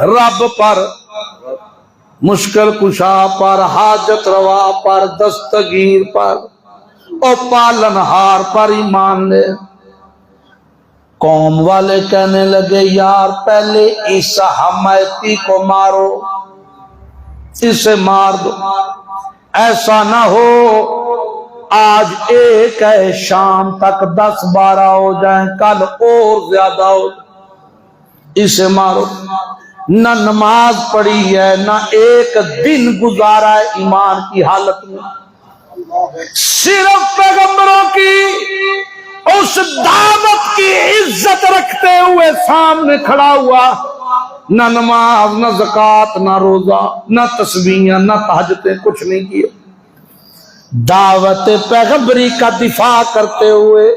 رب پر، مشکل کشا پر، حاجت روا پر، دستگیر پر اور پالنہار پر ایمان لے۔ قوم والے کہنے لگے، یار پہلے اس حمایتی کو مارو، اسے مار دو، ایسا نہ ہو آج ایک ہے شام تک 10-12 ہو جائیں، کل اور زیادہ ہو جائیں، اسے مارو۔ نہ نماز پڑھی ہے، نہ ایک دن گزارا ہے ایمان کی حالت میں، صرف پیغمبروں کی اس دعوت کی عزت رکھتے ہوئے سامنے کھڑا ہوا۔ نہ نماز، نہ زکوٰۃ، نہ روزہ، نہ تسبیحاں، نہ تہجدیں، کچھ نہیں کیا۔ دعوت پیغمبری کا دفاع کرتے ہوئے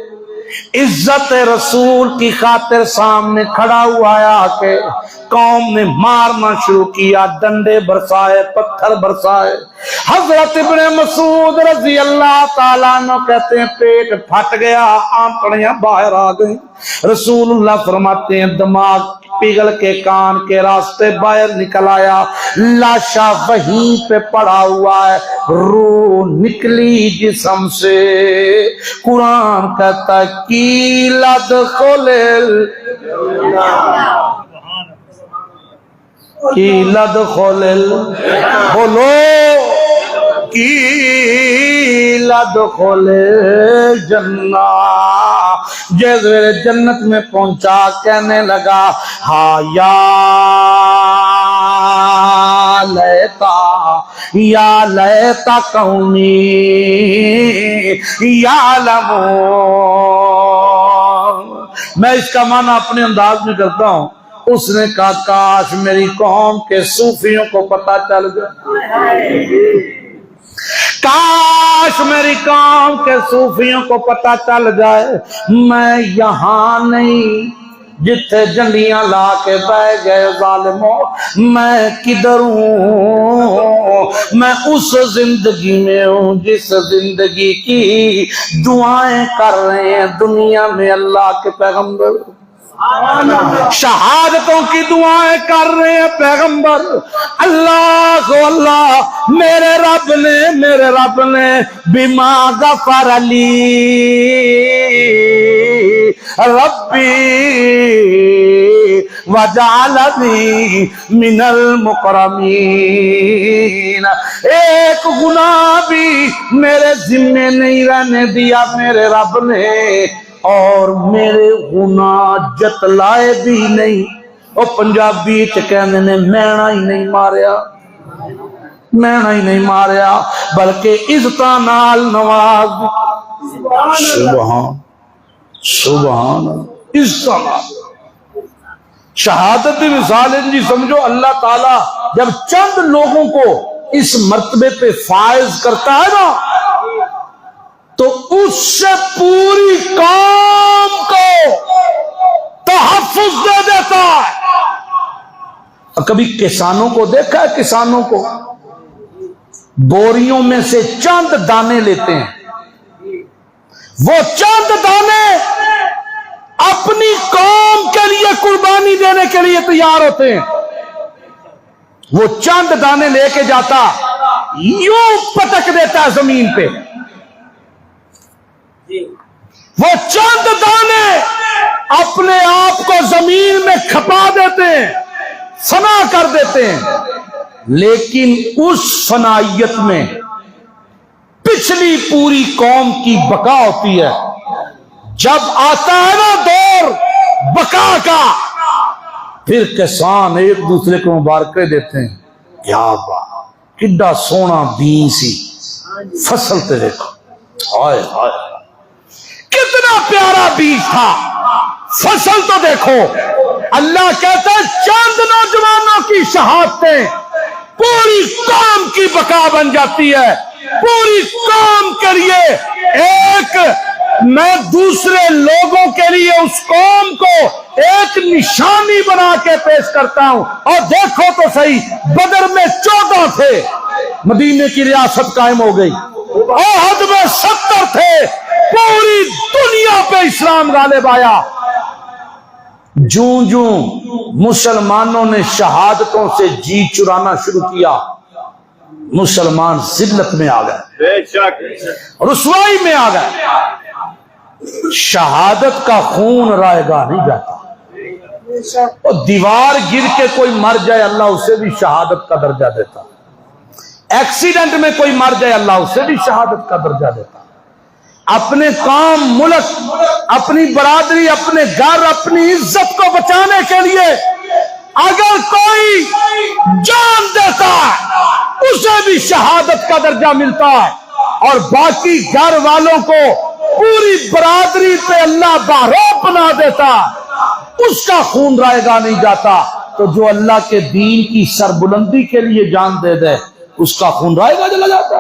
عزت رسول کی خاطر سامنے کھڑا ہوا ہے کہ قوم نے مارنا شروع کیا، ڈنڈے برسائے، پتھر برسائے۔ حضرت ابن مسعود رضی اللہ تعالیٰ عنہ کہتے ہیں پیٹ پھٹ گیا، آنکڑیاں باہر آ گئیں۔ رسول اللہ فرماتے ہیں دماغ پگھل کے کان کے راستے باہر نکل آیا، لاشا وہیں پہ پڑا ہوا ہے، روح نکلی جسم سے۔ قرآن کہتا ہے قیل ادخل قیل ادخل، بولو قیل ادخل جنہ۔ جیسے جنت میں پہنچا کہنے لگا، ہاں یا لیتا قومی یعلمون۔ میں اس کا معنی اپنے انداز میں کرتا ہوں۔ اس نے کہا کاش میری قوم کے صوفیوں کو پتہ چل جائے، کاش میری قوم کے صوفیوں کو پتہ چل جائے میں یہاں نہیں جتھے جنڈیاں لا کے بہ گئے ظالموں، میں کدھر ہوں؟ میں اس زندگی میں ہوں جس زندگی کی دعائیں کر رہے ہیں دنیا میں اللہ کے پیغمبر، شہادتوں کی دعائیں کر رہے ہیں پیغمبر۔ اللہ کو اللہ میرے رب نے بما غفر لی ربی وجعلنی من المکرمین، ایک گناہ بھی میرے ذمے نہیں رہنے دیا میرے رب نے، اور میرے گناہ جتلائے بھی نہیں۔ اور پنجابی کہنے نے مینا ہی نہیں ماریا، میں نہیں ماریا بلکہ عزتاں نال نواز. سبحان سبحان عزتاں نال. شہادت کی مثال ہے جی. سمجھو اللہ تعالی جب چند لوگوں کو اس مرتبے پہ فائز کرتا ہے نا تو اس سے پوری قوم کو تحفظ دے دیتا ہے. کبھی کسانوں کو دیکھا ہے؟ کسانوں کو بوریوں میں سے چند دانے لیتے ہیں. وہ چند دانے اپنی قوم کے لیے قربانی دینے کے لیے تیار ہوتے ہیں. وہ چند دانے لے کے جاتا یوں پٹک دیتا ہے زمین پہ. وہ چند دانے اپنے آپ کو زمین میں کھپا دیتے ہیں، فنا کر دیتے ہیں. لیکن اس فنائیت میں پچھلی پوری قوم کی بقا ہوتی ہے. جب آتا ہے نا دور بقا کا پھر کسان ایک دوسرے کو مبارکیں دیتے ہیں. کیا بات، کڈا سونا بین سی فصل تے دیکھو، ہائے ہائے کتنا پیارا بیج تھا. فصل تو دیکھو. اللہ کہتا ہے چند نوجوانوں کی شہادتیں پوری قوم کی بقا بن جاتی ہے. پوری قوم کے لیے ایک، میں دوسرے لوگوں کے لیے اس قوم کو ایک نشانی بنا کے پیش کرتا ہوں. اور دیکھو تو صحیح، بدر میں 14 تھے، مدینے کی ریاست قائم ہو گئی. احد میں 70 تھے، پوری دنیا پہ اسلام غالب آیا. جوں جوں مسلمانوں نے شہادتوں سے جی چرانا شروع کیا، مسلمان ذلت میں آ گئے، بے شک رسوائی میں آ گئے. شہادت کا خون رائے گاہ نہیں جاتا. اور دیوار گر کے کوئی مر جائے اللہ اسے بھی شہادت کا درجہ دیتا. ایکسیڈنٹ میں کوئی مر جائے اللہ اسے بھی شہادت کا درجہ دیتا. اپنے قوم، ملک، اپنی برادری، اپنے گھر، اپنی عزت کو بچانے کے لیے اگر کوئی جان دیتا ہے اسے بھی شہادت کا درجہ ملتا ہے. اور باقی گھر والوں کو، پوری برادری پہ اللہ بارو بنا دیتا، اس کا خون رائے گا نہیں جاتا. تو جو اللہ کے دین کی سربلندی کے لیے جان دے دے اس کا خون رائے گا چلا جاتا.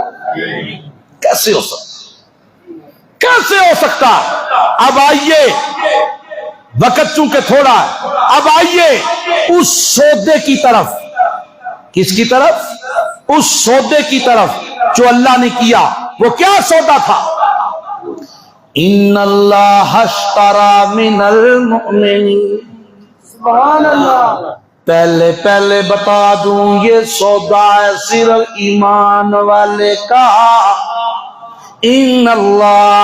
کیسے ہو سکتا؟ کیسے ہو سکتا؟ اب آئیے، وقت چونکہ تھوڑا ہے، اب آئیے اس سودے کی طرف. کس کی طرف؟ اس سودے کی طرف جو اللہ نے کیا. وہ کیا سودا تھا؟ ان اللہ اشتری من المؤمنین. سبحان اللہ. پہلے بتا دوں یہ سودا ہے صرف ایمان والے کا. ان اللہ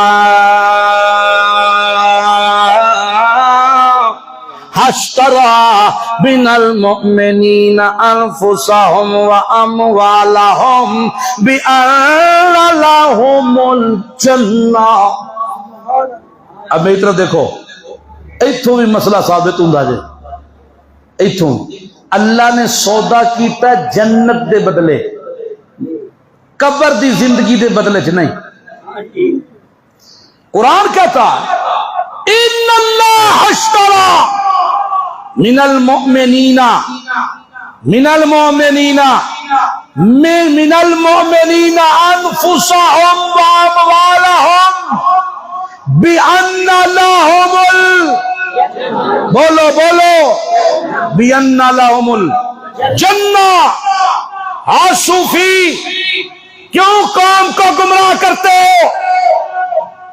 اشتری من المؤمنین انفسهم واموالهم بان لهم الجنہ. اب میری طرف دیکھو، ایتھوں بھی مسئلہ ثابت ہوندا جے. ایتھوں اللہ نے سودا کیتا جنت دے بدلے، قبر دی زندگی دے بدلے چ نہیں. قرآن کہتا ان اللہ اشتری من المؤمنین انفسهم واموالهم بان لهم بولو بان لهم الجنہ. صوفی کیوں قوم کو گمراہ کرتے ہو؟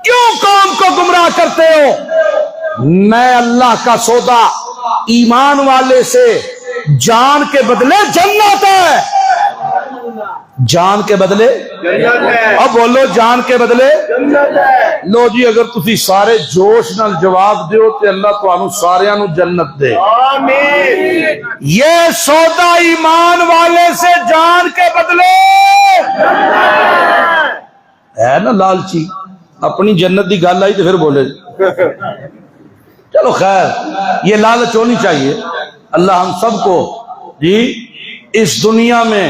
کیوں قوم کو گمراہ کرتے ہو؟ میں اللہ کا سودا ایمان والے سے جان کے بدلے جنت ہے. جان کے بدلے جنت ہے. اب بولو جان کے بدلے جنت ہے. لو جی، اگر تسی سارے جوش نال جواب دیو تے اللہ تانوں ساریاں نو جنت دے. آمین. یہ سودا ایمان والے سے جان کے بدلے ہے نا. لالچی اپنی جنت دی گل آئی تو پھر بولے. چلو خیر، یہ لالچ ہونی چاہیے. اللہ ہم سب کو جی اس دنیا میں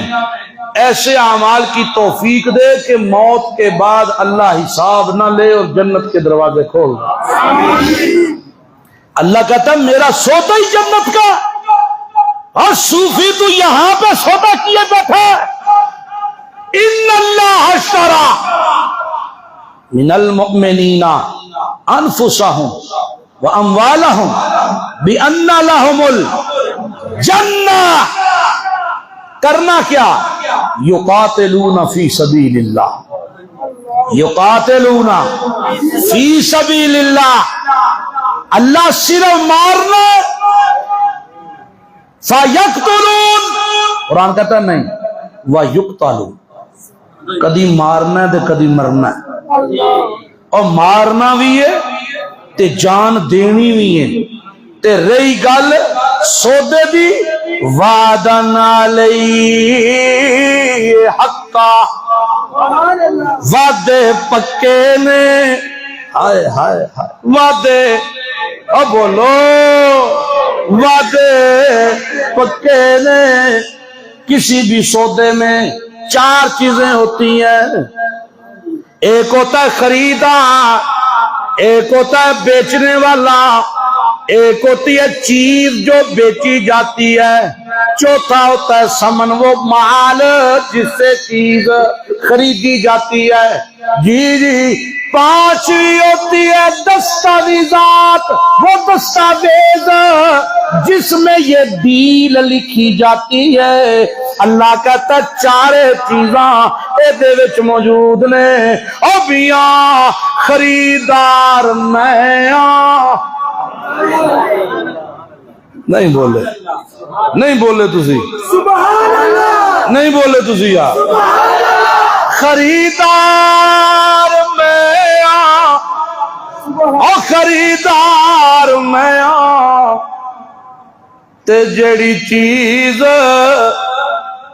ایسے اعمال کی توفیق دے کہ موت کے بعد اللہ حساب نہ لے اور جنت کے دروازے کھول دے۔ اللہ کہتا ہے میرا سودا ہی جنت کا، اور صوفی تو یہاں پہ سودا کیے بیٹھا ہے۔ ان اللہ اشترى من المؤمنین انفسهم واموالهم بان لهم الجنہ۔ کرنا کیا؟ یقاتلون فی سبیل اللہ، یقاتلون فی سبیل اللہ، اللہ صرف مارنا۔ فَيَقْتُلُونَ، قرآن کہتا ہے نہیں، وَيُقْتَلُونَ، کدی مارنا ہے تو کدی مرنا ہے، اور مارنا بھی ہے تے جان دینی بھی ہے۔ تے رہی گل سودے دی، وعدن علیہ حقا، وعدے پکے نے، ہائے ہائے ہائے وعدے، اب بولو وعدے پکے نے۔ کسی بھی سودے میں چار چیزیں ہوتی ہیں، ایک ہوتا ہے خریدار، ایک ہوتا ہے بیچنے والا، ایک ہوتی ہے چیز جو بیچی جاتی ہے، چوتھا ہوتا ہے سمن، وہ مال جس سے چیز خریدی جاتی ہے۔ جی جی، پانچویں ہوتی ہے دستاویزات، وہ دستاویز جس میں یہ ڈیل لکھی جاتی ہے۔ اللہ کہتا ہے چارے چیزاں اے وچ موجود نے، او بیاں خریدار میں نہیں بولے، نہیں بولے تسی، نہیں بولے تسی یار، خریدار میں او خریدار میں تے جڑی چیز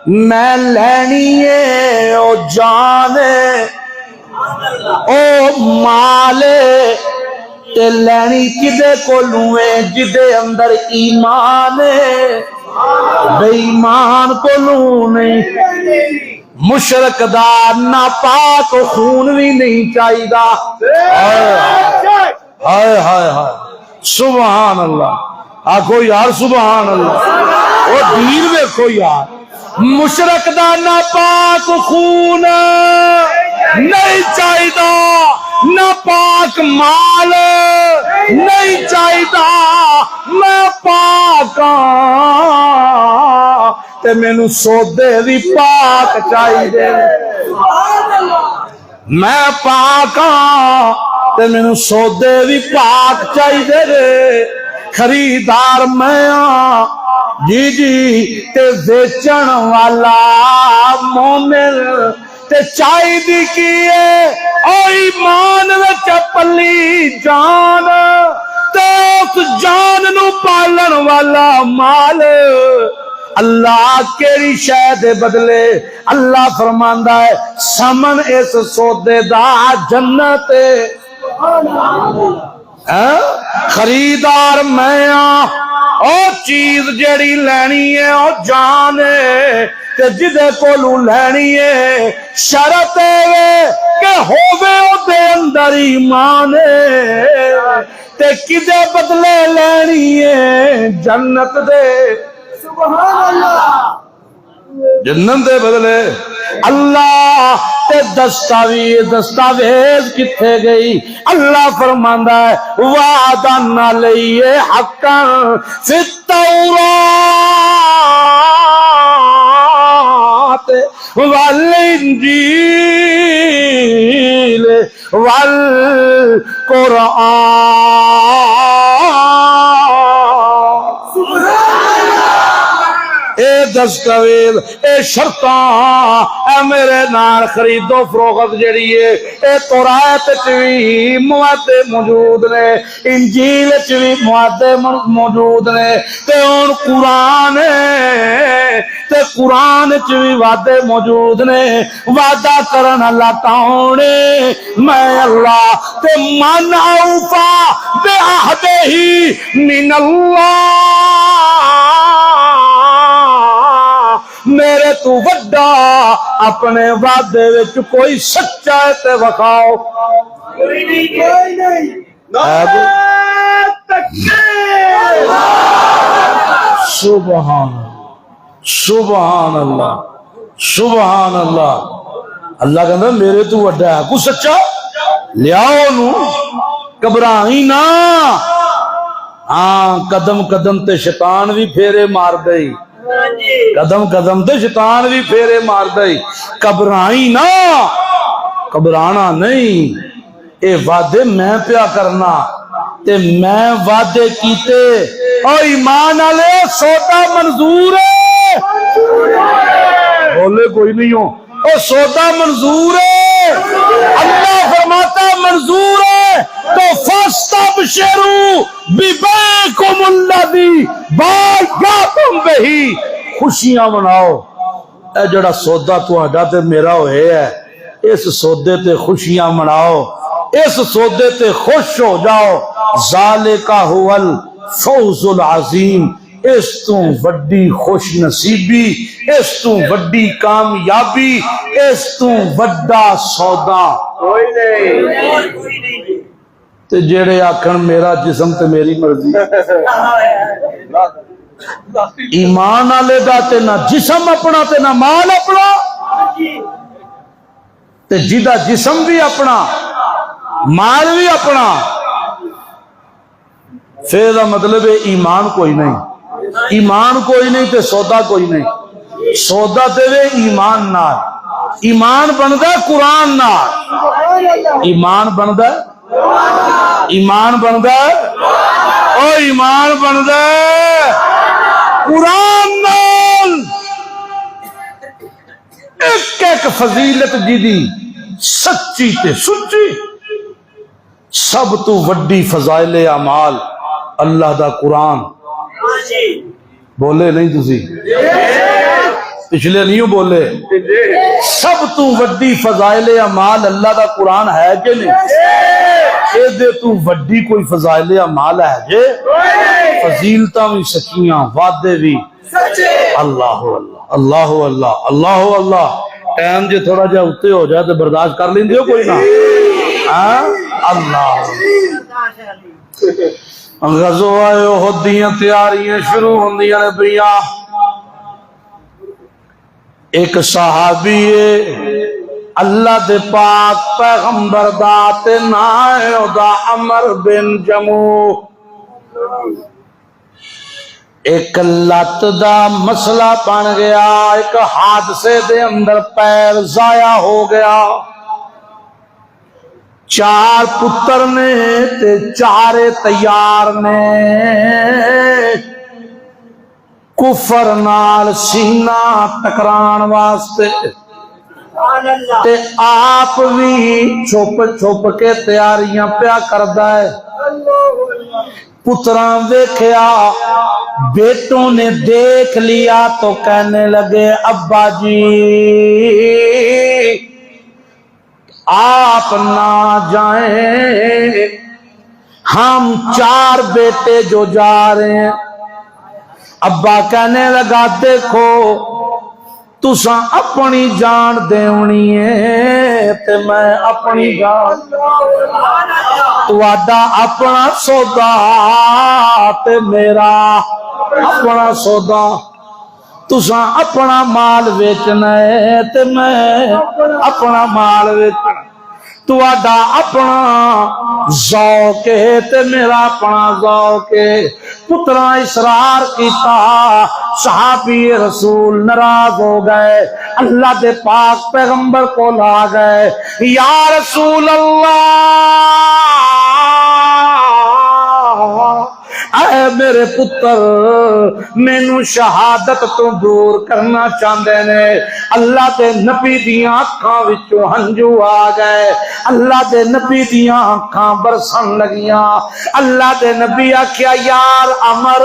میں لینی ہے او جانے او مالے، تے لینی کدے کو لوئے جدے اندر ایمان ہے، بے ایمان کو لوں نہیں۔ مشرک دا ناپاک خون بھی نہیں چاہیے دا۔ ہائے ہائے ہائے، سبحان اللہ، آکھو یار سبحان اللہ، وہ دیر دیکھو یار، مشرک دا ناپاک خون نہیں چاہیے، ناپاک مال نہیں چاہیے، میں پاک تے مینوں سودے بھی پاک چاہیے، میں پاک تے مینوں سودے بھی پاک چاہیے۔ خریدار میں جی جی، تے بیچن والا مومن، تے چاہیے کیے او ایمان وچ پلی جان، تے اس جان نو پالن والا مال۔ اللہ کیڑی شے دے بدلے؟ اللہ فرماندا ہے سمن اس سودے دا جنت۔ خریدار میں او چیز جڑی لینی ہے او جان ہے، تے جدے کولوں لینی ہے شرط ہے کہ ہووے او دے اندر ایمان ہے، تے کدے بدلے لینی ہے جنت دے، جنت دے بدلے۔ اللہ تے دستاویز کتھے گئی؟ اللہ فرماندا ہے وعدن علیہ حقا فی التوراۃ والانجیل والقرآن۔ اے دستاویز، اے شرطاں، اے میرے نال خریدو فروخت جڑی ہے، اے تورات وچ بھی معاہدے موجود نے، انجیل وچ بھی معاہدے موجود نے، تے ہن قرآن ہے تے قرآن وچ بھی وعدے موجود نے۔ وعدہ کرن اللہ کون ہے؟ میں اللہ، تے من اوفا بعہدہ من اللہ میرے تو وڈا اپنے وعدے وچ کوئی سچا ہے تے وکھاؤ کوئی نہیں سبحان اللہ سبحان اللہ اللہ کہندا میرے تو وڈا ہے کوئی سچا لیاؤ نو گھبرائی نہ ہاں قدم قدم تے شیطان بھی پھیرے مار دئی قدم قدم تے شیطان بھی پھیرے مار دئی گھبرائی نہ گھبرانا نہیں اے وعدے میں پیا کرنا تے میں وعدے کیتے او ایمان والے سودا منظور ہے بولے کوئی نہیں ہو او سودا منظور ہے اللہ فرماتا ہے منظور ہے تو فاستبشروا ببیعکم الذی بایعتم بہ خوشیاں مناؤ اے جڑا سودا تہاڈا تے میرا ہوئے ہے اس سودے تے خوشیاں مناؤ اس سودے تے خوش ہو جاؤ ذالک هو الفوز العظیم اس تو وڈی خوش نصیبی اس تو وڈی کامیابی اس تو وڈا سودا کوئی نہیں تے جڑے آکھن میرا جسم تے میری مرضی ایمان والے دا تے نہ جسم اپنا تے نہ مال اپنا تے جدا جسم بھی اپنا مال بھی اپنا پھر دا مطلب ہے ایمان کوئی نہیں ایمان کوئی نہیں تے سودا کوئی نہیں سودا تے وے ایمان نال ایمان بندا قرآن نال ایمان بندا ایمان بندا او ایمان بندا قرآن نال ایک ایک فضیلت جی سچی تے سچی سب تو وڈی فضائل اعمال اللہ دا قرآن بولے نہیں تسی پچھلے نہیں بولے سب تو وڈی فضائل اعمال اللہ دا قرآن ہے کہ نہیں اے دے تو وڈی کوئی فضائل اعمال ہے جے فضیلتاں بھی سچیاں وعدے بھی اللہ اللہ اللہ اللہ اللہ اللہ ٹائم جے تھوڑا جا اتے ہو جائے تو برداشت کر لیندے ہو کوئی نہ اللہ غزوہ احد دیاں تیاریاں شروع ہوندیاں نے پیا ایک صحابی اللہ دے پاک پیغمبر دا تے نام دا عمر بن جموح ایک لت دا مسئلہ بن گیا ایک حادثے دے اندر پیر ضائع ہو گیا چار پتر نے تے چارے تیار نے کفر نال سینہ ٹکران واسطے تے آپ بھی چھپ چھپ کے تیاریاں پیا کردا ہے پتراں دیکھیا بیٹوں نے دیکھ لیا تو کہنے لگے ابا جی آپ نہ جائیں ہم چار بیٹے جو جا رہے ہیں ابا کہنے لگا دیکھو تساں اپنی جان دیونی ہے تے میں اپنی جان تواڈا اپنا سودا تے میرا اپنا سودا تساں اپنا مال ویچنا ہے تے میں اپنا مال ویچنا تواڈا اپنا ذوق ہے تے میرا اپنا ذوق ہے پتراں اصرار کیتا صحابی رسول ناراض ہو گئے اللہ دے پاک پیغمبر کو لا گئے یا رسول اللہ اے میرے پتر مینوں شہادت تو دور کرنا چاہندے نے اللہ دے نبی دیاں اکھاں وچوں ہنجو آ گئے، اللہ دے نبی دیاں اکھاں برسن لگیاں۔ اللہ دے نبی آکھیا یار عمر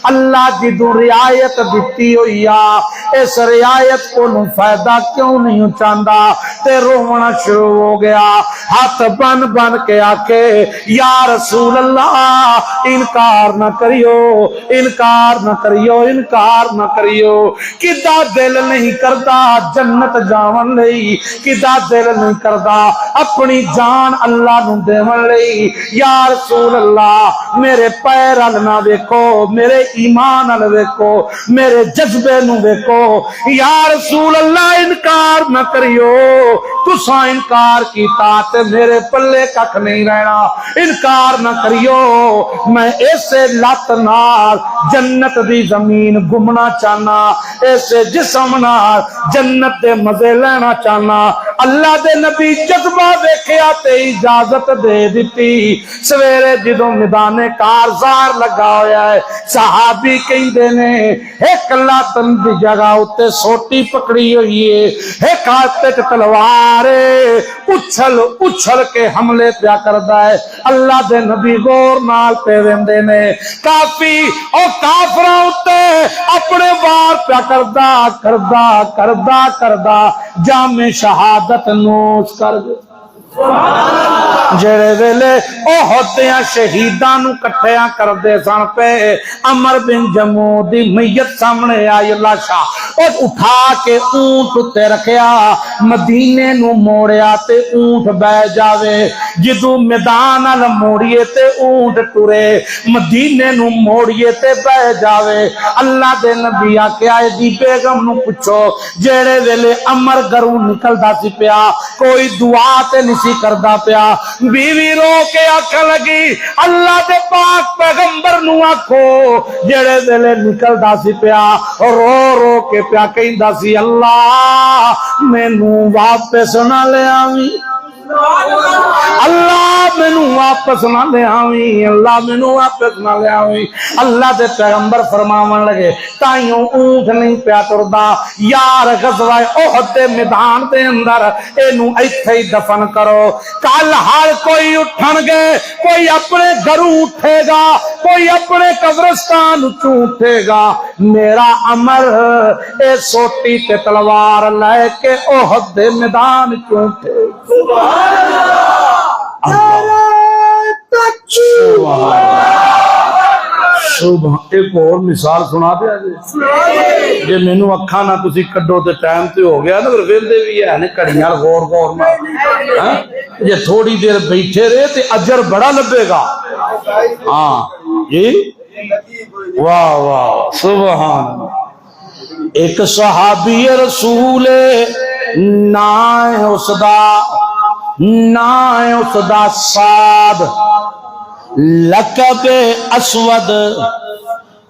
اللہ جدوں رعایت دتی ہوئی آ اس رعایت کو فائدہ کیوں نہیں چاہتا؟ تے رونا شروع ہو گیا، ہاتھ بن بن کے آکے یا رسول اللہ انکار نہ کریو، انکار نہ کریو، انکار نہ کریو۔ کدا دل نہیں کردا جنت جاون لئی، کدا دل نہیں کردا اپنی جان اللہ نو دیون لئی۔ یا رسول اللہ میرے پیر ال نہ ویکھو، میرے ایمان ال ویکھو، میرے جذبے نو ویکھو۔ یا رسول اللہ انکار نہ کریو، تساں انکار کیتا تے میرے پلے ککھ نہیں رہنا، انکار نہ کریو۔ میں ایسے لت نال جنت دی زمین گھومنا چاہنا، ایسے جسم نال جنت دے مزے لینا چاہنا۔ اللہ دے نبی جذبہ ویکھیا تے اجازت دے دتی۔ سویرے جدوں میدان کارزار لگا ہویا ہے، صحابی کہندے نے ایک لاتن دی جگہ اتے سوٹی پکڑی ہوئی ہے، ایک ہاتھ وچ تلوار ہے، اچھل اچھل کے حملے پیا کردا ہے۔ اللہ دے نبی غور نال پہ ویندے نے، کافی او کافراں اتے اپنے وار پیا کردا کردا کردا کردا جام شہادت نوش کر گئے۔ جڑے ویلے احد دیاں شہیداں نو کٹھیاں کردے سن پے، عمر بن جموع دی میت سامنے آئی، لاشا اور اٹھا کے اونٹ تے رکھیا، مدینے نو موڑیا تے اونٹ بہ جاوے۔ جدوں میدان ال موڑیے تے اونٹ ٹرے، مدینے نو موڑیے تے بہ جاوے۔ اللہ دے نبی آکھیا دی بیگم نو پوچھو جڑے ویلے عمر گھروں نکلدا سی پیا کوئی دعا تے نہیں کردا پیا۔ بیوی رو کے آکھن لگی اللہ دے پاک پیغمبر نو آکھو جڑے ویلے نکلدا سی پیا رو رو کے پیا کہندا سی اللہ مینوں واپس نہ لے آویں، اللہ مینوں واپس نہ لے آویں، اللہ مینوں واپس نہ لے آویں۔ اللہ دے پیغمبر فرماون لگے تائیوں اونٹ نہیں پیا ٹردا، یار غزوہ احد دے میدان دے اندر اینوں ایتھے ہی دفن کرو، کل ہر کوئی اٹھن گے، کوئی اپنے گھروں اٹھے گا، کوئی اپنے قبرستان چوں اٹھے گا، میرا عمر اے سوٹی تے تلوار لے کے احد دے میدان چوں اٹھے گا۔ ایک اور مثال سنا دیا جی مینو اکھاں نہ تسی کڈو تے ٹائم تے ہو گیا نا، پھر ویندے بھی ہے نے کڑیاں غور غور نال جے تھوڑی دیر بیٹھے رہے تے اجر بڑا لبے گا۔ ہاں جی واہ واہ سبحان۔ ایک صحابی رسول نام اس دا سعد، لقب اسود،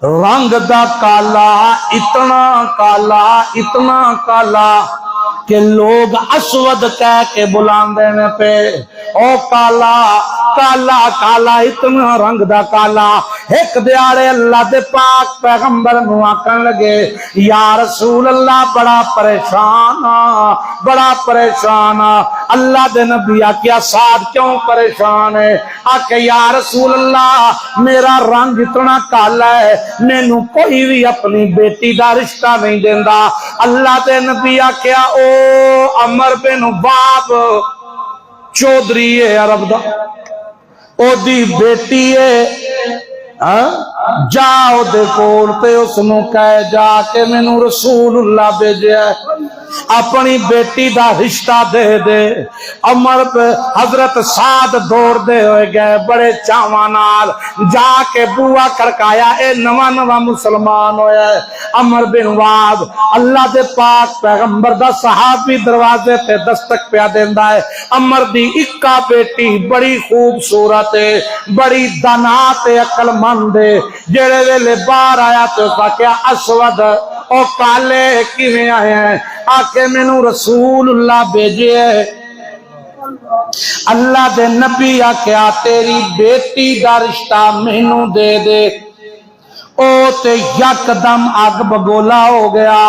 رنگ دا کالا، اتنا کالا کہ لوگ اسود کہہ کے بلاندے نے پہ، او کالا کالا کالا، اتنا رنگ دا کالا۔ ایک دیاڑے اللہ دے پاک پیغمبر نو آکھن لگے یا رسول اللہ بڑا پریشان آ۔ اللہ دے نبی آکھیا سعد کیوں پریشان ہے؟ آکھے یا رسول اللہ میرا رنگ اتنا کالا ہے مینوں کوئی بھی اپنی بیٹی دا رشتہ نہیں دیندا۔ اللہ دے نبی آکھیا او عمر بن باب چودھری ہے عرب دا، او دی بیٹی ہے، جاؤ دے کول تے اس نو کہے جا کے مینوں رسول اللہ بھیجیا ہے، اپنی بیٹی دا رشتہ دے دے۔ عمر پہ حضرت سعد دوڑ دے ہوئے گئے بڑے چاواں نال، جا کے بوا کھڑکایا، اے نواں نواں مسلمان ہویا ہے عمر بن واب۔ اللہ دے پاک پیغمبر دا صحابی دروازے تے دستک پیا دیندا ہے، عمر دی اکا بیٹی بڑی خوبصورت ہے، بڑی دانا تے عقل مند ہے۔ جڑے ویلے باہر آیا تو کہا اسود او کالے کیویں آئے ہیں؟ آکے مینوں رسول اللہ بھیجے ہے۔ اللہ دے نبی آکھیا تیری بیٹی دا رشتہ مینوں دے دے۔ او تے یک دم اگ بگولا ہو گیا،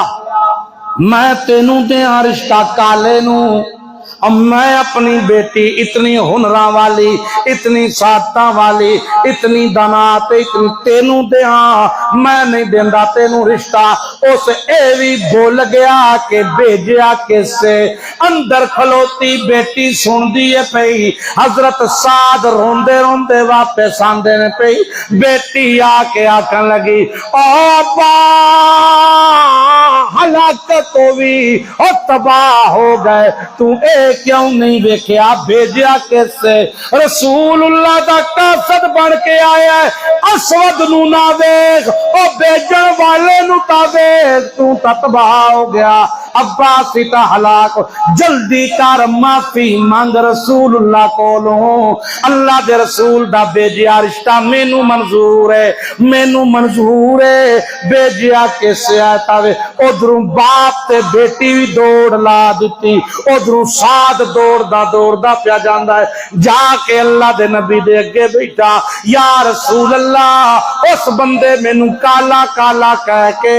میں تینوں دیاں رشتہ کالے نو، میں اپنی بیٹی اتنی ہنراں والی، اتنی ساتاں والی، اتنی دانات، اتنی تینوں دیاں، میں نہیں دیندا تینوں رشتہ۔ اس اے بھی بول گیا کہ بھیجیا کس سے؟ اندر کھلوتی بیٹی سن دیے پئی، حضرت سعد روندے روندے واپس آندے نے پئی، بیٹی آ کے آکھن لگی او با ہلاکت ہوئی اور تباہ ہو گئے، تو اے کیوں نہیں دیکھیا؟ بھیجیا کس سے؟ رسول اللہ دا قاصد بن کے آیا ہے، اسود نو نہ دیکھ، او بیجن والے نو تا دیکھ، تو تباہ ہو گیا۔ عباس تا ہلاک، جلدی کر معافی مانگ رسول اللہ کولوں، اللہ دے رسول دا بھیجیا رشتہ مینوں منظور ہے، مینوں منظور ہے۔ بھیجیا کسے آتا وے؟ ادھروں باپ تے بیٹی بھی دوڑ لا دیتی، ادھروں سعد دوڑ دا پیا جاندا ہے، جا کے اللہ دے نبی دے اگے بیٹھا، یا رسول اللہ اس بندے مینوں کالا کالا کہہ کے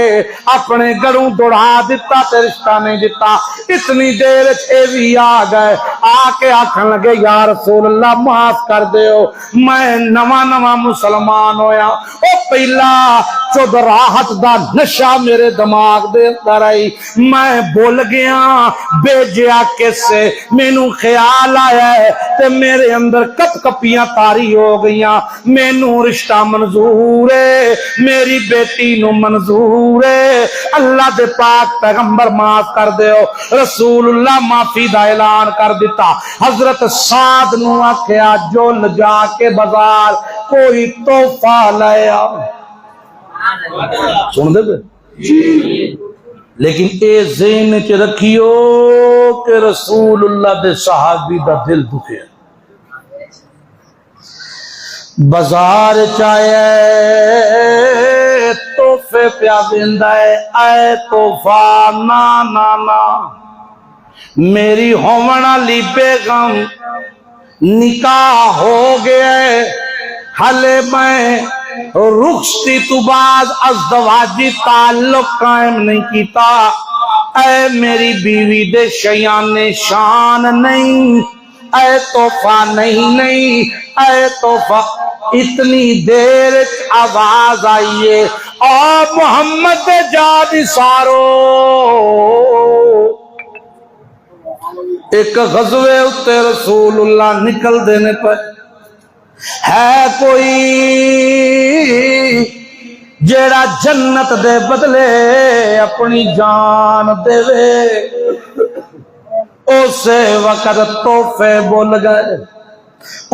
اپنے گھروں دوڑا دیتا تے رشتہ نہیں دیتا۔ اتنی دیر اے بھی آ گئے، آ کے آکھن لگے یا رسول اللہ معاف کر دیو، میں نواں مسلمان ہویا، او پہلا چود راحت دا نشہ میرے دماغ دے اندر آئی، میں بول گیا بھیجیا کس سے؟ مینوں خیال آیا ہے تے میرے اندر کپ کپیاں تاری ہو گئیاں، مینوں رشتہ منظور ہے، میری بیٹی نو منظور ہے، اللہ دے پاک پیغمبر معاف کر دیو۔ رسول اللہ معافی دا اعلان کر دیتا۔ حضرت سعد نو آکھیا جو جا کے بازار کوئی تحفہ لیا، سن دے پہ، لیکن اے ذہن چ رکھیو کہ رسول اللہ دے صحابی دا دل دکھے، بازار چاہے تحفے پیا دیندا ہے، اے تحفہ نا نا نا، میری ہومن والی بیگم نکاح ہو گیا ہے، ہلے میں رخصتی تو بعد ازدواجی تعلق قائم نہیں کیتا، اے میری بیوی دے شیان شان نہیں، اے تحفہ نہیں، اے تحفہ۔ اتنی دیر آواز آئیے اور محمد جاد سارو، ایک غزوے اتے رسول اللہ نکل دینے پر ہے کوئی جیڑا جنت دے بدلے اپنی جان دے وے؟ اسے وقت تحفے بول گئے،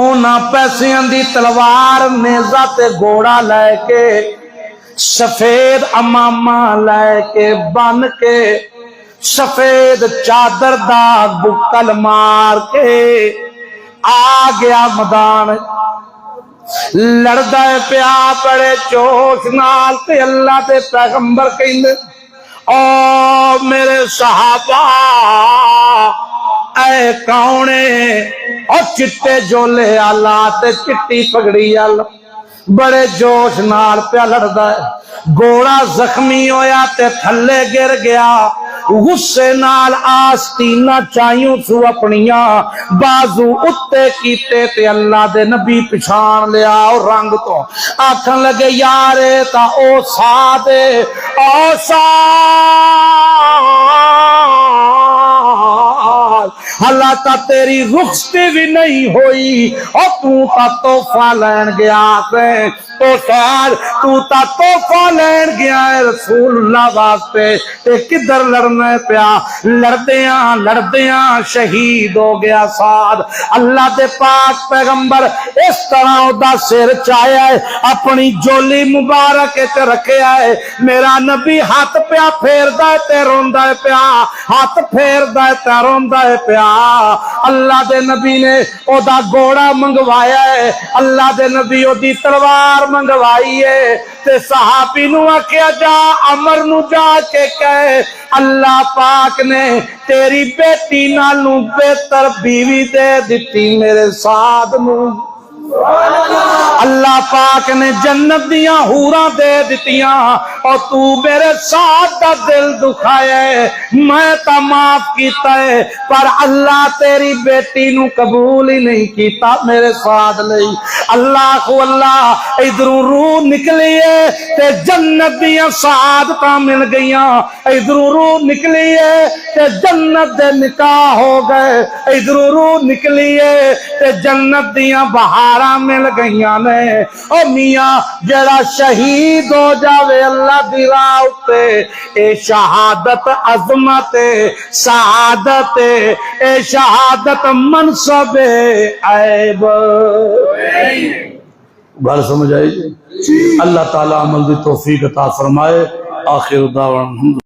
اونا پیسیاں دی تلوار نیزہ تے گھوڑا لے کے، سفید امامہ لے کے بن کے، سفید چادر دا بکل مار کے آ گیا میدان، لڑدا ہے پیا بڑے جوش نال تے اللہ دے پیغمبر کہندے او میرے صحابہ اے کاؤنے اور چٹے جولے آلہ تے چٹی پگڑی آلہ، بڑے جوش نال پیا لڑدا ہے، گھوڑا زخمی ہویا تے تھلے گر گیا، غصے نال آستینہ چاہیوں سو اپنیاں بازو اتے کیتے تے اللہ دے نبی پچھان لیا اور رنگ تو آکھن لگے یارے تا او سادے او ساد، اللہ تا تیری رخصتی بھی نہیں ہوئی اور تو تا تحفہ لین گیا ہے، تو سار تو تا تحفہ لین گیا ہے رسول اللہ واسطے، تے کدھر لڑنا پیا؟ لڑدیاں شہید ہو گیا سعد۔ اللہ دے پاک پیغمبر اس طرح دا سر چایا ہے، اپنی جولی مبارک تے رکھیا ہے، میرا نبی ہاتھ پیا پھیردا ہے تے روندا ہے پیا، ہاتھ پھیردا ہے تے روندا ہے پیا۔ اللہ دے نبی نے او دا گھوڑا منگوایا ہے، اللہ دے نبی او دی تلوار منگوائی ہے، تے صحابی نو آکھیا جا عمر نو جا کے کہے اللہ پاک نے تیری بیٹی نالوں بہتر بیوی دے دیتی میرے سعد نو۔ اللہ پاک نے جنت دیاں حوراں دے دتیاں اور تو میرے ساتھ دا دل دکھایا ہے، میں تا معاف کیتا ہے، پر اللہ تیری بیٹی نو قبول ہی نہیں کیتا میرے ساتھ نہیں۔ اللہ کو اللہ ادھروں روح نکلی ہے تے جنت دیاں سعادتاں مل گئیاں، ادھروں روح نکلی ہے تے جنت دے نکاح ہو گئے، ادھروں روح نکلی ہے تے جنت دیاں بہاراں مل گئیاں نے۔ او میاں جڑا شہید ہو جاوے اللہ دی راہ تے اے شہادت عظمت سعادت اے شہادت منصب عیب۔ بات سمجھ آئی جی؟ اللہ تعالی عمل دی توفیق عطا فرمائے۔ آخر دعوانا